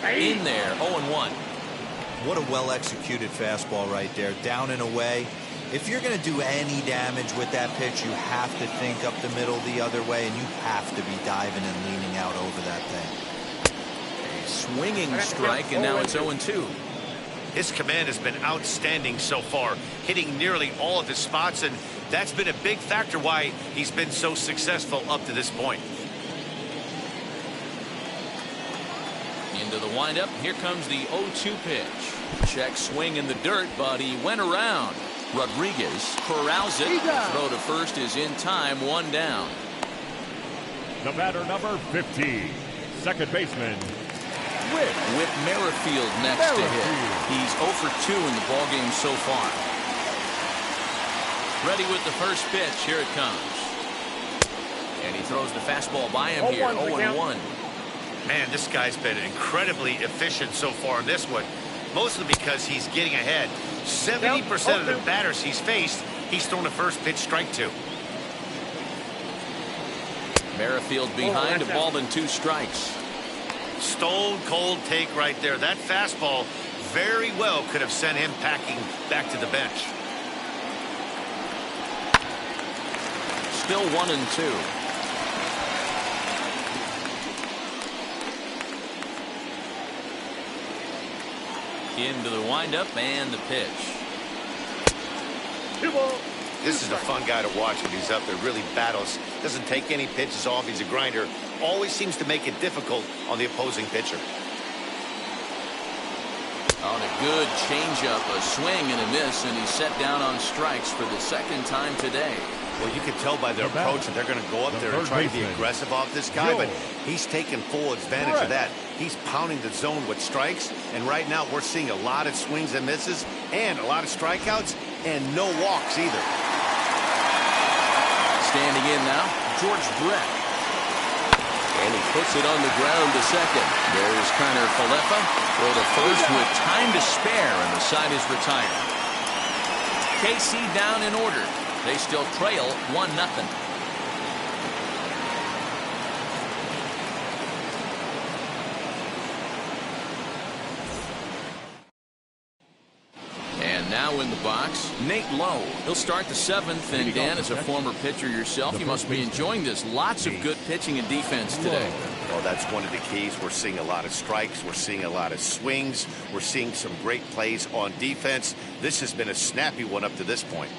In there. 0-1. What a well-executed fastball right there. Down and away. If you're going to do any damage with that pitch, you have to think up the middle the other way, and you have to be diving and leaning out over that thing. A swinging strike, and now it's 0-2. His command has been outstanding so far, hitting nearly all of his spots, and that's been a big factor why he's been so successful up to this point. Into the windup. Here comes the 0-2 pitch. Check swing in the dirt, but he went around. Rodriguez corrals it. Throw to first is in time. 1 down. The batter, number 50, second baseman, Whit Merrifield next to hit. He's 0 for 2 in the ballgame so far. Ready with the first pitch. Here it comes. And he throws the fastball by him here. 0-1. Man, this guy's been incredibly efficient so far in this one, mostly because he's getting ahead. 70% of the batters he's faced, he's thrown the first pitch strike to. Merrifield behind, a ball and 2 strikes. Stone cold take right there. That fastball very well could have sent him packing back to the bench. Still 1-2. Into the windup and the pitch. This is a fun guy to watch when he's up there. Really battles. Doesn't take any pitches off. He's a grinder. Always seems to make it difficult on the opposing pitcher. On a good changeup, a swing and a miss, and he's set down on strikes for the second time today. Well, you can tell by their approach that they're going to go up there and try to be aggressive off this guy, but he's taking full advantage of that. He's pounding the zone with strikes, and right now we're seeing a lot of swings and misses and a lot of strikeouts and no walks either. Standing in now, George Brett. And he puts it on the ground to second. There's Connor Falefa. Throw to first with time to spare, and the side is retired. KC down in order. They still trail 1-0. And now in the box, Nate Lowe. He'll start the 7th, and Dan, as a former pitcher yourself, you must be enjoying this. Lots of good pitching and defense today. Well, that's one of the keys. We're seeing a lot of strikes. We're seeing a lot of swings. We're seeing some great plays on defense. This has been a snappy one up to this point.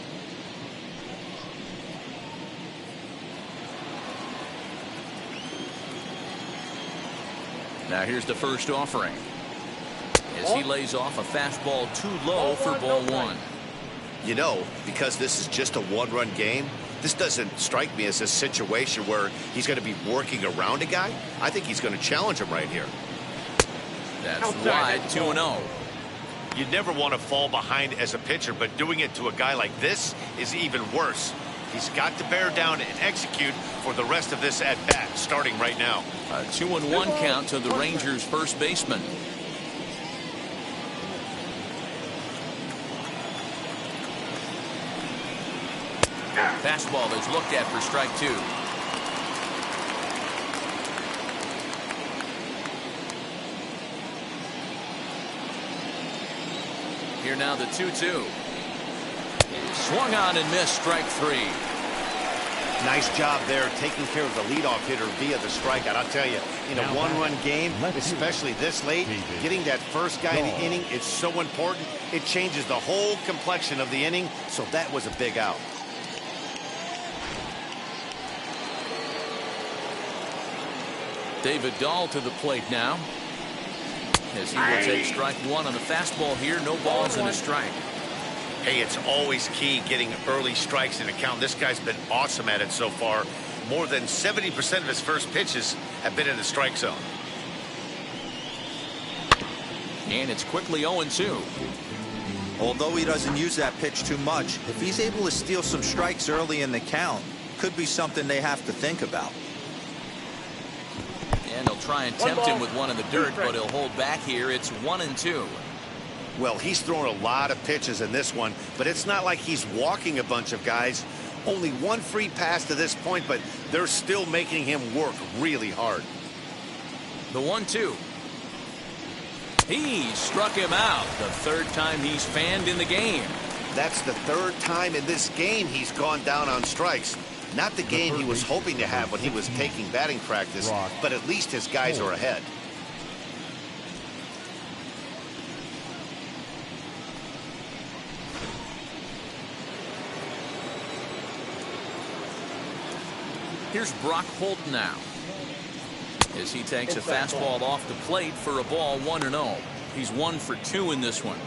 Now here's the first offering. As he lays off a fastball too low for ball 1. You know, because this is just a one-run game, this doesn't strike me as a situation where he's going to be working around a guy. I think he's going to challenge him right here. That's wide, 2-0. You never want to fall behind as a pitcher, but doing it to a guy like this is even worse. He's got to bear down and execute for the rest of this at-bat, starting right now. A 2-1 count to the Rangers' first baseman. Fastball is looked at for strike 2. Here now the 2-2. Swung on and missed, strike 3. Nice job there taking care of the leadoff hitter via the strikeout. I'll tell you, in a one-run game, especially this late, getting that first guy in the inning is so important. It changes the whole complexion of the inning, so that was a big out. David Dahl to the plate now, as he will take strike 1 on the fastball here. No balls and a strike. Hey, it's always key getting early strikes in a count. This guy's been awesome at it so far. More than 70% of his first pitches have been in the strike zone. And it's quickly 0-2. Although he doesn't use that pitch too much, if he's able to steal some strikes early in the count, could be something they have to think about. And they'll try and tempt him with one in the dirt, but he'll hold back here. It's 1-2. Well, he's thrown a lot of pitches in this one, but it's not like he's walking a bunch of guys. Only one free pass to this point, but they're still making him work really hard. The 1-2. He struck him out. The third time he's fanned in the game. That's the third time in this game he's gone down on strikes. Not the game he was hoping to have when he was taking batting practice, but at least his guys are ahead. Here's Brock Holt now, as he takes a fastball off the plate for a ball, 1-0. He's 1 for 2 in this one.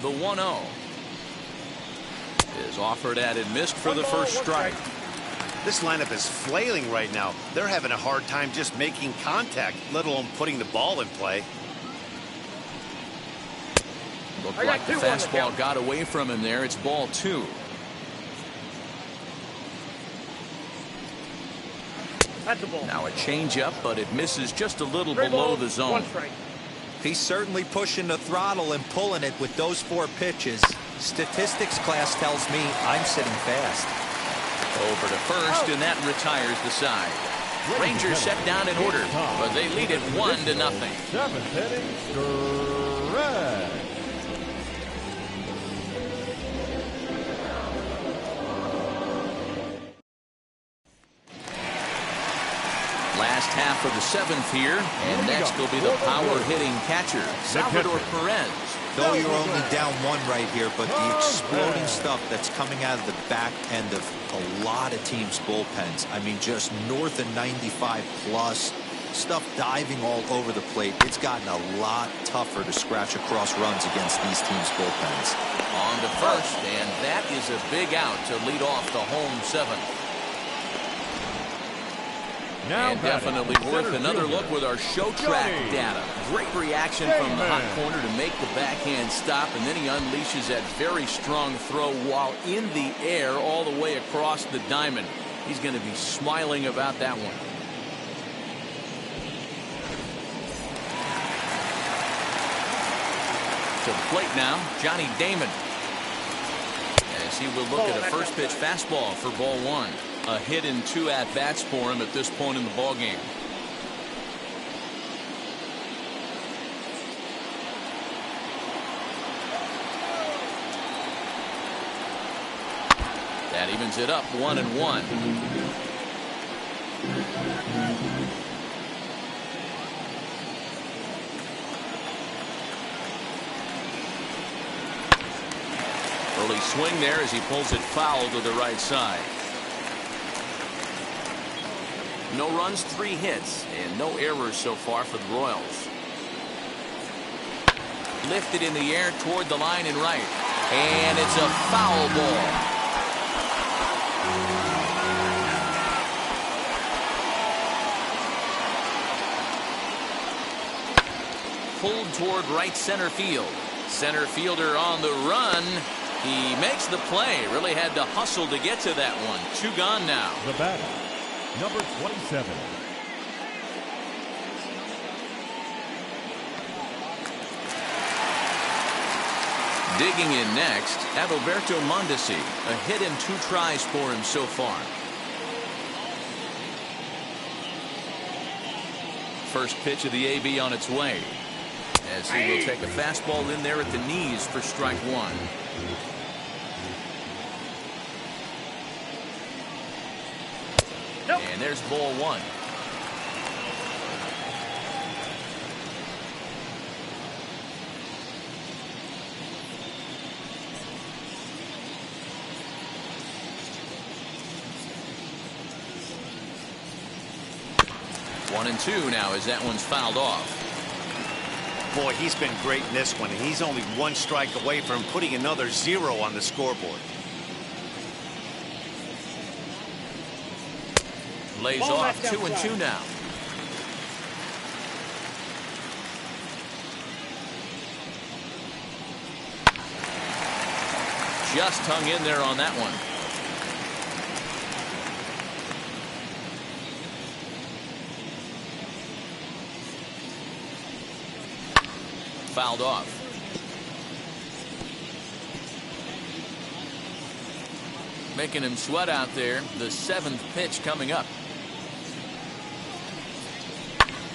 The 1-0 is offered at and missed for the first strike. This lineup is flailing right now. They're having a hard time just making contact, let alone putting the ball in play. Looked like the fastball got away from him there. It's ball 2. Now a changeup, but it misses just a little below the zone. He's certainly pushing the throttle and pulling it with those 4 pitches. Statistics class tells me I'm sitting fast. Over to first, and that retires the side. Rangers set down in order, but they lead it 1-0. 7th inning, stretch. Last half of the 7th here, and next will be the power-hitting catcher, Salvador Perez. Though you're only down 1 right here, but the exploding stuff that's coming out of the back end of a lot of teams' bullpens. I mean, just north of 95 plus, stuff diving all over the plate. It's gotten a lot tougher to scratch across runs against these teams' bullpens. On to first, and that is a big out to lead off the home 7th. Now and definitely worth another look with our show track data. Great reaction from the hot corner to make the backhand stop, and then he unleashes that very strong throw while in the air all the way across the diamond. He's going to be smiling about that one. To the plate now, Johnny Damon. As he will look at a first pitch fastball for ball 1. A hit and 2 at-bats for him at this point in the ballgame. That evens it up 1-1. Early swing there as he pulls it foul to the right side. No runs, 3 hits, and no errors so far for the Royals. Lifted in the air toward the line and right. And it's a foul ball. Pulled toward right center field. Center fielder on the run. He makes the play. Really had to hustle to get to that one. 2 gone now. The batter, number 27. Digging in next, Adalberto Mondesi. A hit and 2 tries for him so far. First pitch of the AB on its way. As he will take a fastball in there at the knees for strike 1. And there's ball 1. One and 2 now as that one's fouled off. Boy, he's been great in this one, and he's only 1 strike away from putting another 0 on the scoreboard. Lays off 2 and 2 now. Just hung in there on that one. Fouled off. Making him sweat out there. The 7th pitch coming up.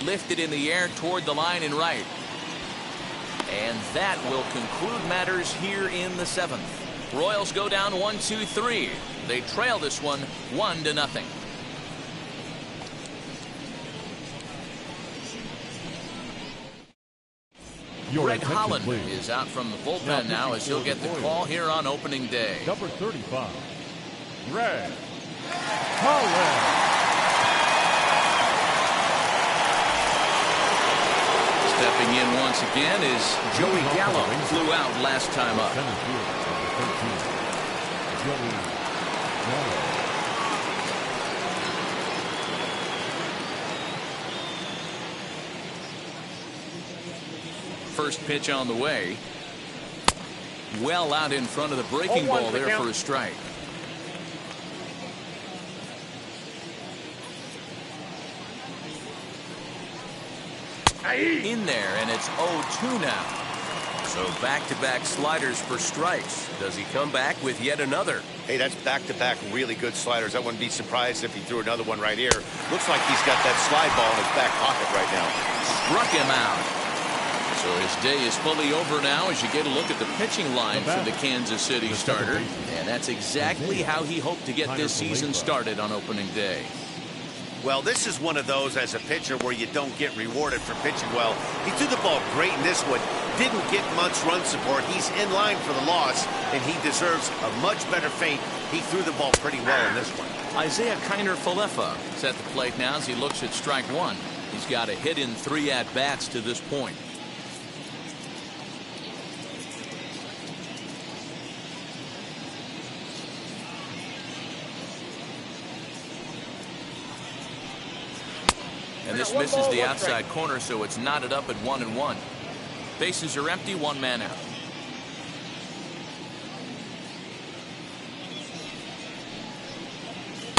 Lifted in the air toward the line and right. And that will conclude matters here in the 7th. Royals go down 1-2-3. They trail this one 1-0. Greg Holland is out from the bullpen now as he'll get the call here on opening day. Number 35, Greg Holland. Stepping in once again is Joey Gallo. Flew out last time up. first pitch on the way. Well out in front of the breaking 0-1 ball the there count. for a strike. In there, and it's 0-2 now. So back-to-back sliders for strikes. Does he come back with yet another? Hey, that's back-to-back really good sliders. I wouldn't be surprised if he threw another one right here. Looks like he's got that slide ball in his back pocket right now. Struck him out. So his day is fully over now as you get a look at the pitching line for the Kansas City starter. And that's exactly how he hoped to get this season started on opening day. Well, this is one of those as a pitcher where you don't get rewarded for pitching well. He threw the ball great in this one. Didn't get much run support. He's in line for the loss, and he deserves a much better fate. He threw the ball pretty well in this one. Isaiah Kiner-Falefa is at the plate now as he looks at strike one. He's got a hit in 3 at-bats to this point. And this misses the outside corner, so it's knotted up at 1-1. Bases are empty, 1 man out.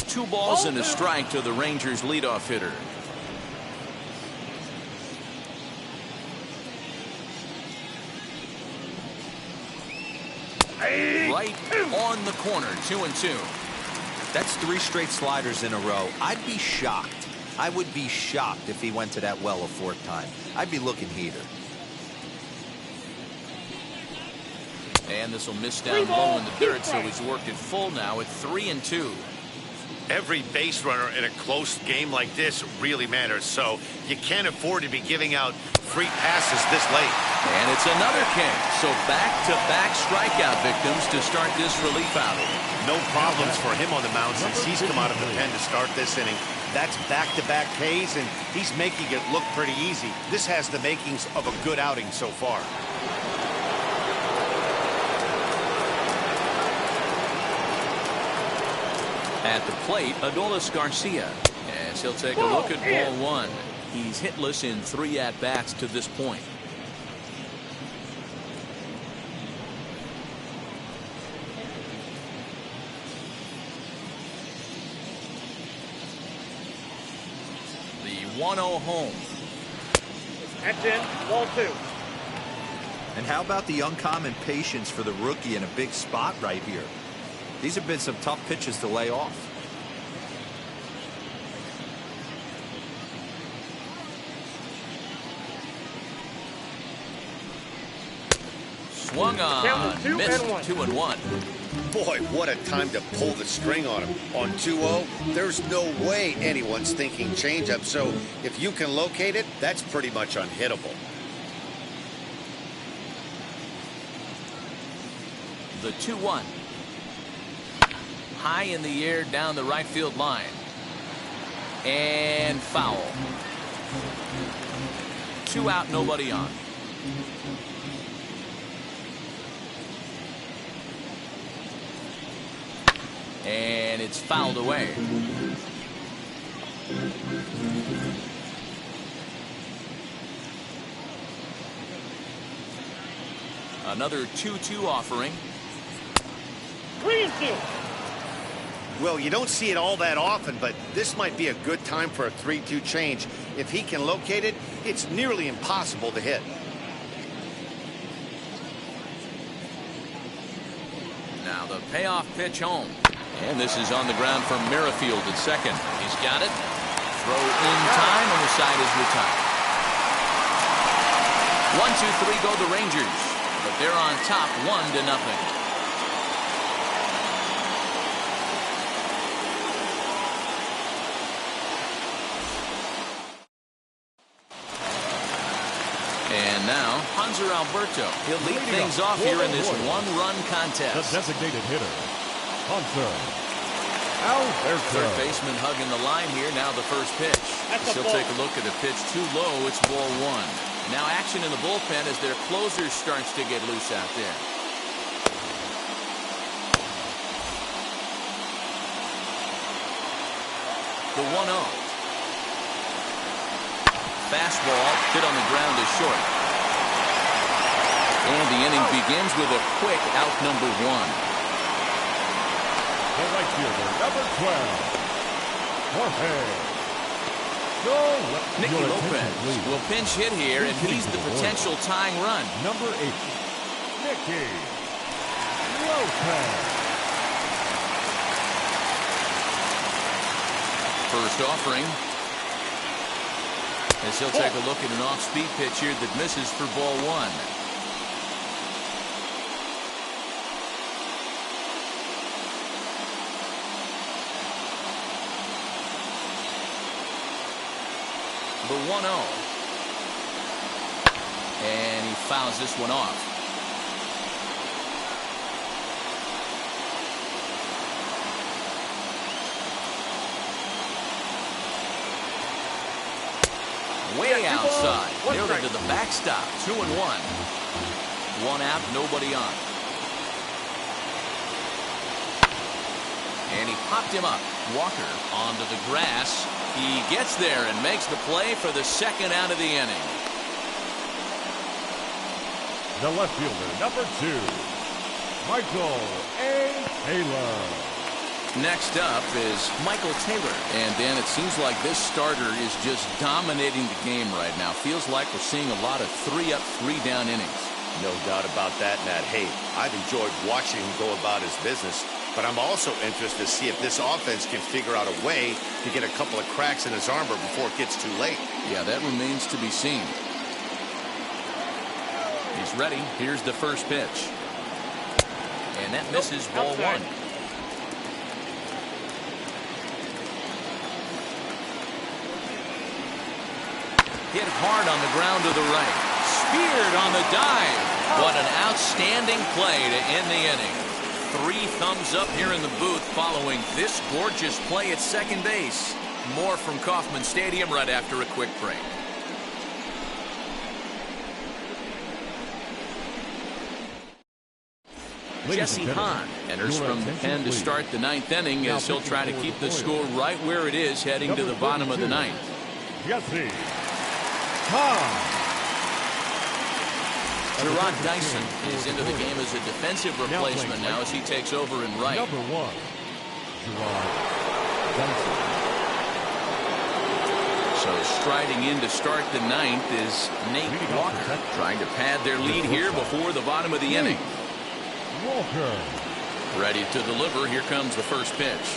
Two balls and a strike to the Rangers leadoff hitter. Right on the corner, 2-2. That's 3 straight sliders in a row. I'd be shocked. I would be shocked if he went to that well a 4th time. I'd be looking heater. And this will miss down low in the dirt, so he's worked it full now at 3-2. Every base runner in a close game like this really matters, so you can't afford to be giving out free passes this late. And it's another K. So back-to-back strikeout victims to start this relief outing. No problems for him on the mound since he's come out of the pen to start this inning. That's back-to-back Ks, and he's making it look pretty easy. This has the makings of a good outing so far. At the plate, Adolis Garcia, as he'll take a look at ball 1. He's hitless in 3 at-bats to this point. The 1-0 home. That's in. Ball 2. And how about the uncommon patience for the rookie in a big spot right here? These have been some tough pitches to lay off. Swung on, missed, 2-1. Boy, what a time to pull the string on him. On 2-0, there's no way anyone's thinking changeup, so if you can locate it, that's pretty much unhittable. The 2-1. High in the air down the right field line. And foul. 2 out, nobody on. And it's fouled away. Another 2-2 offering. 3-2. Well, you don't see it all that often, but this might be a good time for a 3-2 change. If he can locate it, it's nearly impossible to hit. Now the payoff pitch home. And this is on the ground from Merrifield at second. He's got it. Throw in time, and the side is retired. 1-2-3 go the Rangers, but they're on top 1-0. And now, Hanser Alberto. He'll lead things off here in this one-run contest. The designated hitter, Hanser Alberto. Third baseman hugging the line here. Now the first pitch. He'll take a look at a pitch too low. It's ball 1. Now action in the bullpen as their closer starts to get loose out there. The 1-0. Fastball hit on the ground is short. And the inning begins with a quick out number 1. The right fielder, number 12, Jorge. Nicky Lopez will pinch hit here, and he's the potential tying run. Number 8, Nicky Lopez. First offering. As he'll take a look at an off-speed pitch here that misses for ball 1. The 1-0. And he fouls this one off. Way outside. Nailed it to the backstop. 2-1. 1 out, nobody on. And he popped him up. Walker onto the grass. He gets there and makes the play for the second out of the inning. The left fielder, number 2, Michael A. Taylor. Next up is Michael Taylor. And Dan, it seems like this starter is just dominating the game right now. Feels like we're seeing a lot of 3-up, 3-down innings. No doubt about that, Matt. Hey, I've enjoyed watching him go about his business, but I'm also interested to see if this offense can figure out a way to get a couple of cracks in his armor before it gets too late. Yeah, that remains to be seen. He's ready. Here's the first pitch. And that misses ball 1. Hit hard on the ground to the right. Speared on the dive. What an outstanding play to end the inning. 3 thumbs up here in the booth following this gorgeous play at second base. More from Kauffman Stadium right after a quick break. Jesse Hahn enters from the pen to start the 9th inning as he'll try to keep the score right where it is heading to the bottom of the 9th. Jesse Hahn. Gerard Dyson is into the game as a defensive replacement now as he takes over in right. Number 1, Gerard Dyson. So striding in to start the 9th is Nate Walker, trying to pad their lead here before the bottom of the inning. Walker. Ready to deliver. Here comes the first pitch.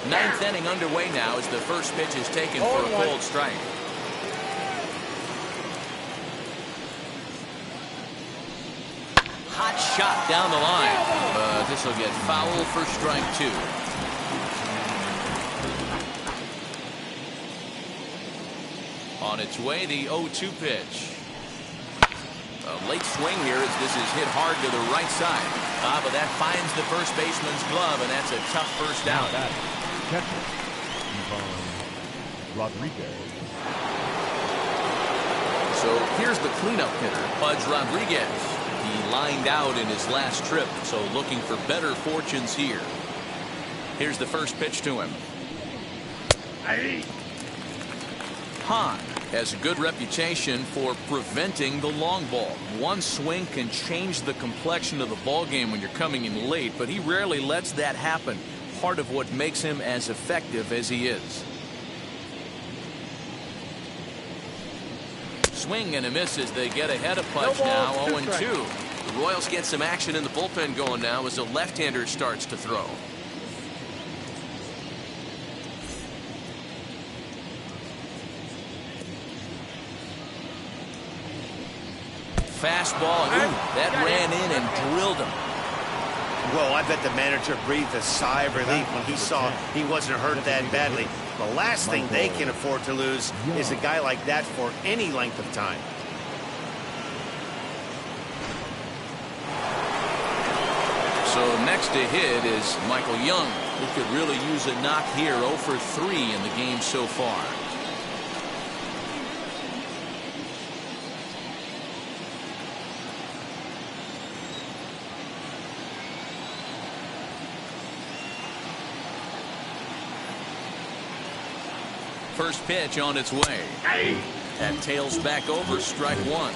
9th inning underway now as the first pitch is taken for a cold strike. Hot shot down the line. This will get foul for strike 2. On its way, the 0-2 pitch. A late swing here as this is hit hard to the right side. But that finds the first baseman's glove, and that's a tough first down. Catcher, Rodriguez. So here's the cleanup hitter, Pudge Rodriguez. He lined out in his last trip, so looking for better fortunes here. Here's the first pitch to him. Hahn has a good reputation for preventing the long ball. One swing can change the complexion of the ball game when you're coming in late, but he rarely lets that happen. Part of what makes him as effective as he is. Swing and a miss as they get ahead of Pudge now, 0-2. The Royals get some action in the bullpen going now as a left-hander starts to throw. Fastball, ooh, that ran in and drilled him. Well, I bet the manager breathed a sigh of relief when he saw he wasn't hurt that badly. The last thing they can afford to lose is a guy like that for any length of time. So next to hit is Michael Young, who could really use a knock here. 0 for 3 in the game so far. First pitch on its way. That tails back over strike 1.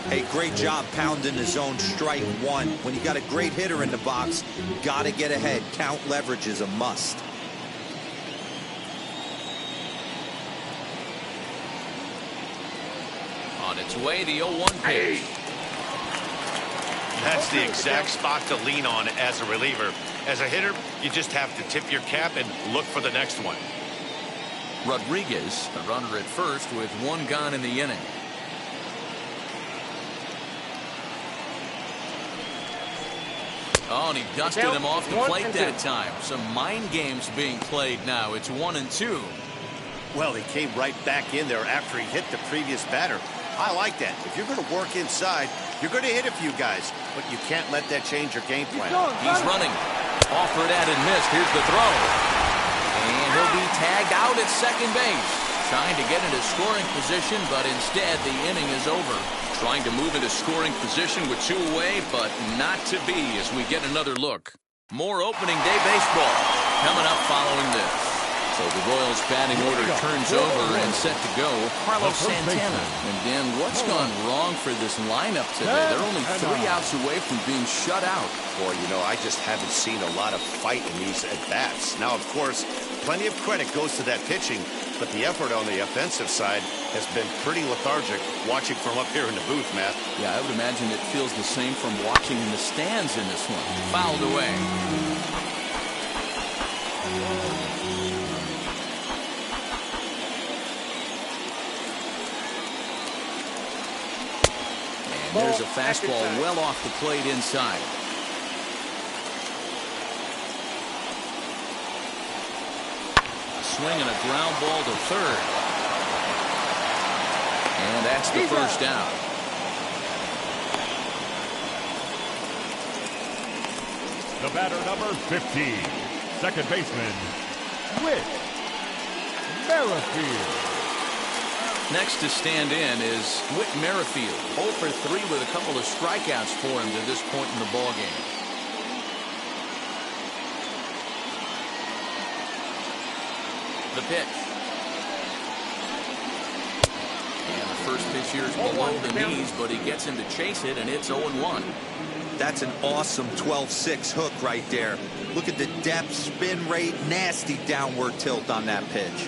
Hey, great job pounding the zone. Strike one. When you got a great hitter in the box, got to get ahead. Count leverage is a must. On its way, the 0-1 pitch. That's the exact spot to lean on as a reliever. As a hitter, you just have to tip your cap and look for the next one. Rodriguez, a runner at first with one gone in the inning. Oh, and he dusted him off the plate that time. Some mind games being played now. It's 1-2. Well, he came right back in there after he hit the previous batter. I like that. If you're going to work inside, you're going to hit a few guys, but you can't let that change your game plan. He's running. Offered at and missed. Here's the throw. And he'll be tagged out at second base. Trying to get into scoring position, but instead the inning is over. Trying to move into scoring position with two away, but not to be as we get another look. More opening day baseball coming up following this. So the Royals batting order turns over and set to go. Carlos Santana. And Dan, what's gone wrong for this lineup today? They're only 3 outs away from being shut out. Boy, you know, I just haven't seen a lot of fight in these at-bats. Now, of course, plenty of credit goes to that pitching, but the effort on the offensive side has been pretty lethargic watching from up here in the booth, Matt. Yeah, I would imagine it feels the same from watching in the stands in this one. Fouled away. There's a fastball well off the plate inside. A swing and a ground ball to third. And that's the first down. The batter, number 15, second baseman, Whit Merrifield. Next to stand in is Whit Merrifield. 0 for 3 with a couple of strikeouts for him to this point in the ballgame. The pitch. And the first pitch here is below the knees, but he gets him to chase it, and it's 0-1. That's an awesome 12-6 hook right there. Look at the depth, spin rate, nasty downward tilt on that pitch.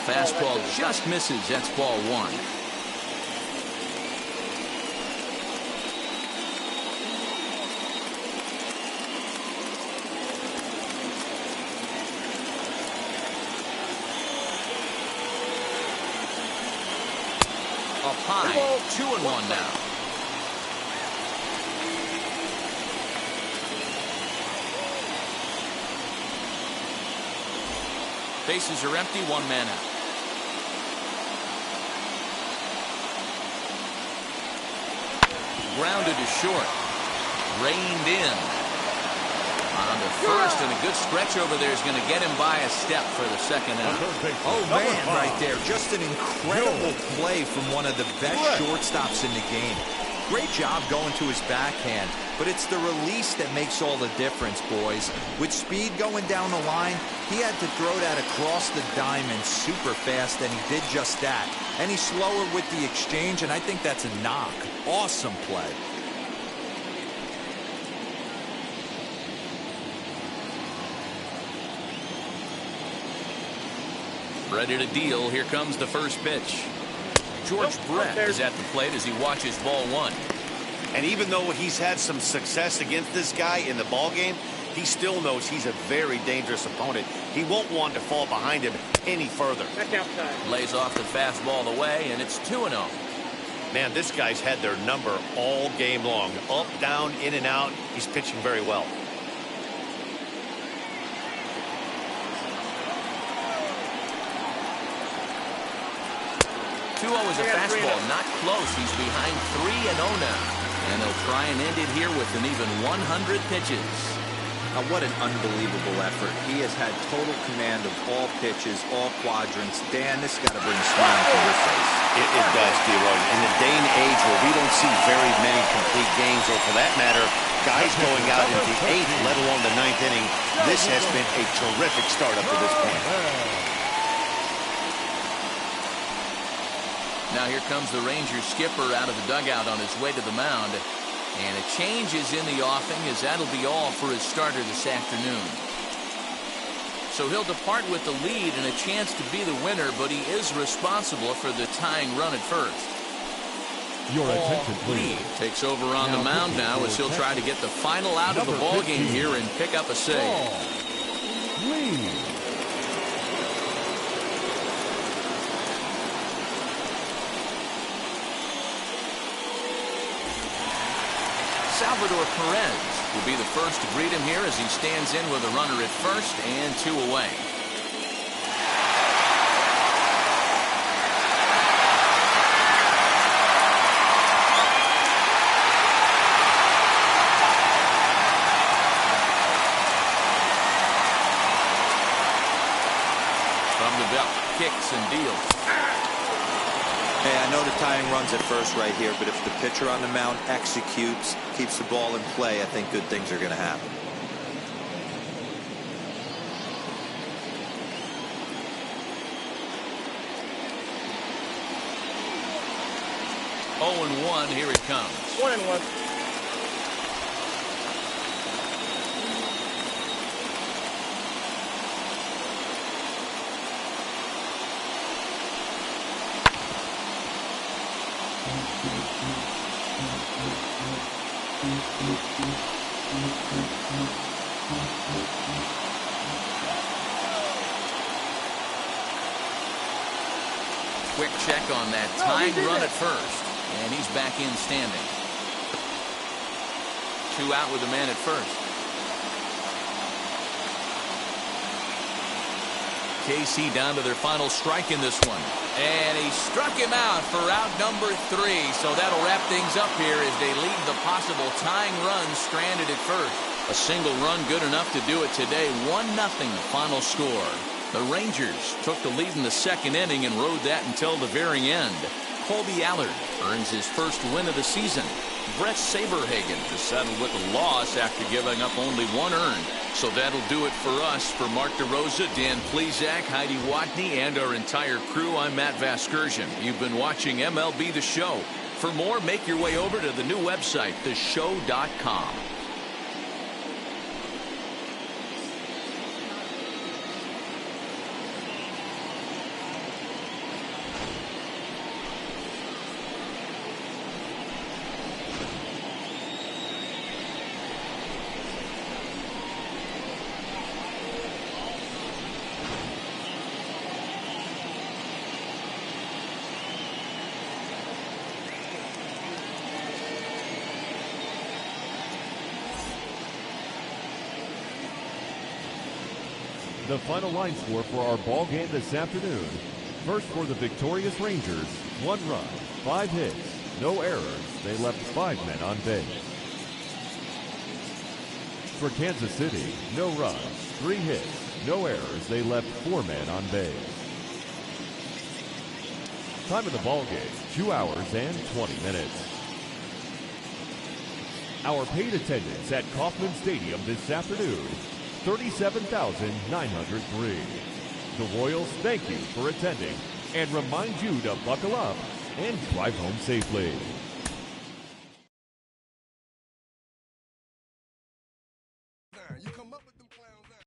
Fastball just misses. That's ball one. Up high. 2-1 now. Bases are empty. 1 man out. Grounded to short. Reined in. On to first, and a good stretch over there is going to get him by a step for the second out. Oh, man, right there. Just an incredible play from one of the best shortstops in the game. Great job going to his backhand, but it's the release that makes all the difference, boys. With speed going down the line, he had to throw that across the diamond super fast, and he did just that. And he's slower with the exchange, and I think that's a knock. Awesome play. Ready to deal. Here comes the first pitch. George Brett is at the plate as he watches ball one. And even though he's had some success against this guy in the ballgame, he still knows he's a very dangerous opponent. He won't want to fall behind him any further. Lays off the fastball away, and it's 2-0. Man, this guy's had their number all game long. Up, down, in and out. He's pitching very well. 2-0 is a fastball, not close. He's behind 3-0 now. And they'll try and end it here with an even 100 pitches. Now, what an unbelievable effort. He has had total command of all pitches, all quadrants. Dan, this has got to bring a smile to your face. It does, D-Roy. In the day and age where we don't see very many complete games, or for that matter, guys going out in the 8th, let alone the 9th inning, this has been a terrific start up to this point. Now here comes the Rangers skipper out of the dugout on his way to the mound. And a change is in the offing, as that'll be all for his starter this afternoon. So he'll depart with the lead and a chance to be the winner, but he is responsible for the tying run at first. Your attention, please. Lee takes over on the mound now as he'll try to get the final out of the ball game here and pick up a save. Lee. Salvador Perez will be the first to greet him here as he stands in with a runner at first and 2 away. From the belt, kicks and deals. Hey, I know the tying run's at first right here, but if the pitcher on the mound executes, keeps the ball in play, I think good things are going to happen. Oh and 1, here it comes. 1-1. Quick check on that tying run at first. And he's back in standing. 2 out with the man at first. KC down to their final strike in this one. And he struck him out for out number 3. So that'll wrap things up here as they leave the possible tying run stranded at first. A single run good enough to do it today. 1-0 final score. The Rangers took the lead in the second inning and rode that until the very end. Colby Allard earns his first win of the season. Brett Saberhagen to settle with a loss after giving up only 1 earned. So that'll do it for us. For Mark DeRosa, Dan Plesac, Heidi Watney, and our entire crew, I'm Matt Vasgersian. You've been watching MLB The Show. For more, make your way over to the new website, theshow.com. The final line score for our ball game this afternoon. First for the victorious Rangers, 1 run, 5 hits, no errors. They left 5 men on base. For Kansas City, no runs, 3 hits, no errors. They left 4 men on base. Time of the ball game, 2 hours and 20 minutes. Our paid attendance at Kauffman Stadium this afternoon, 37,903. The Royals thank you for attending and remind you to buckle up and drive home safely. You come up with them clowns now.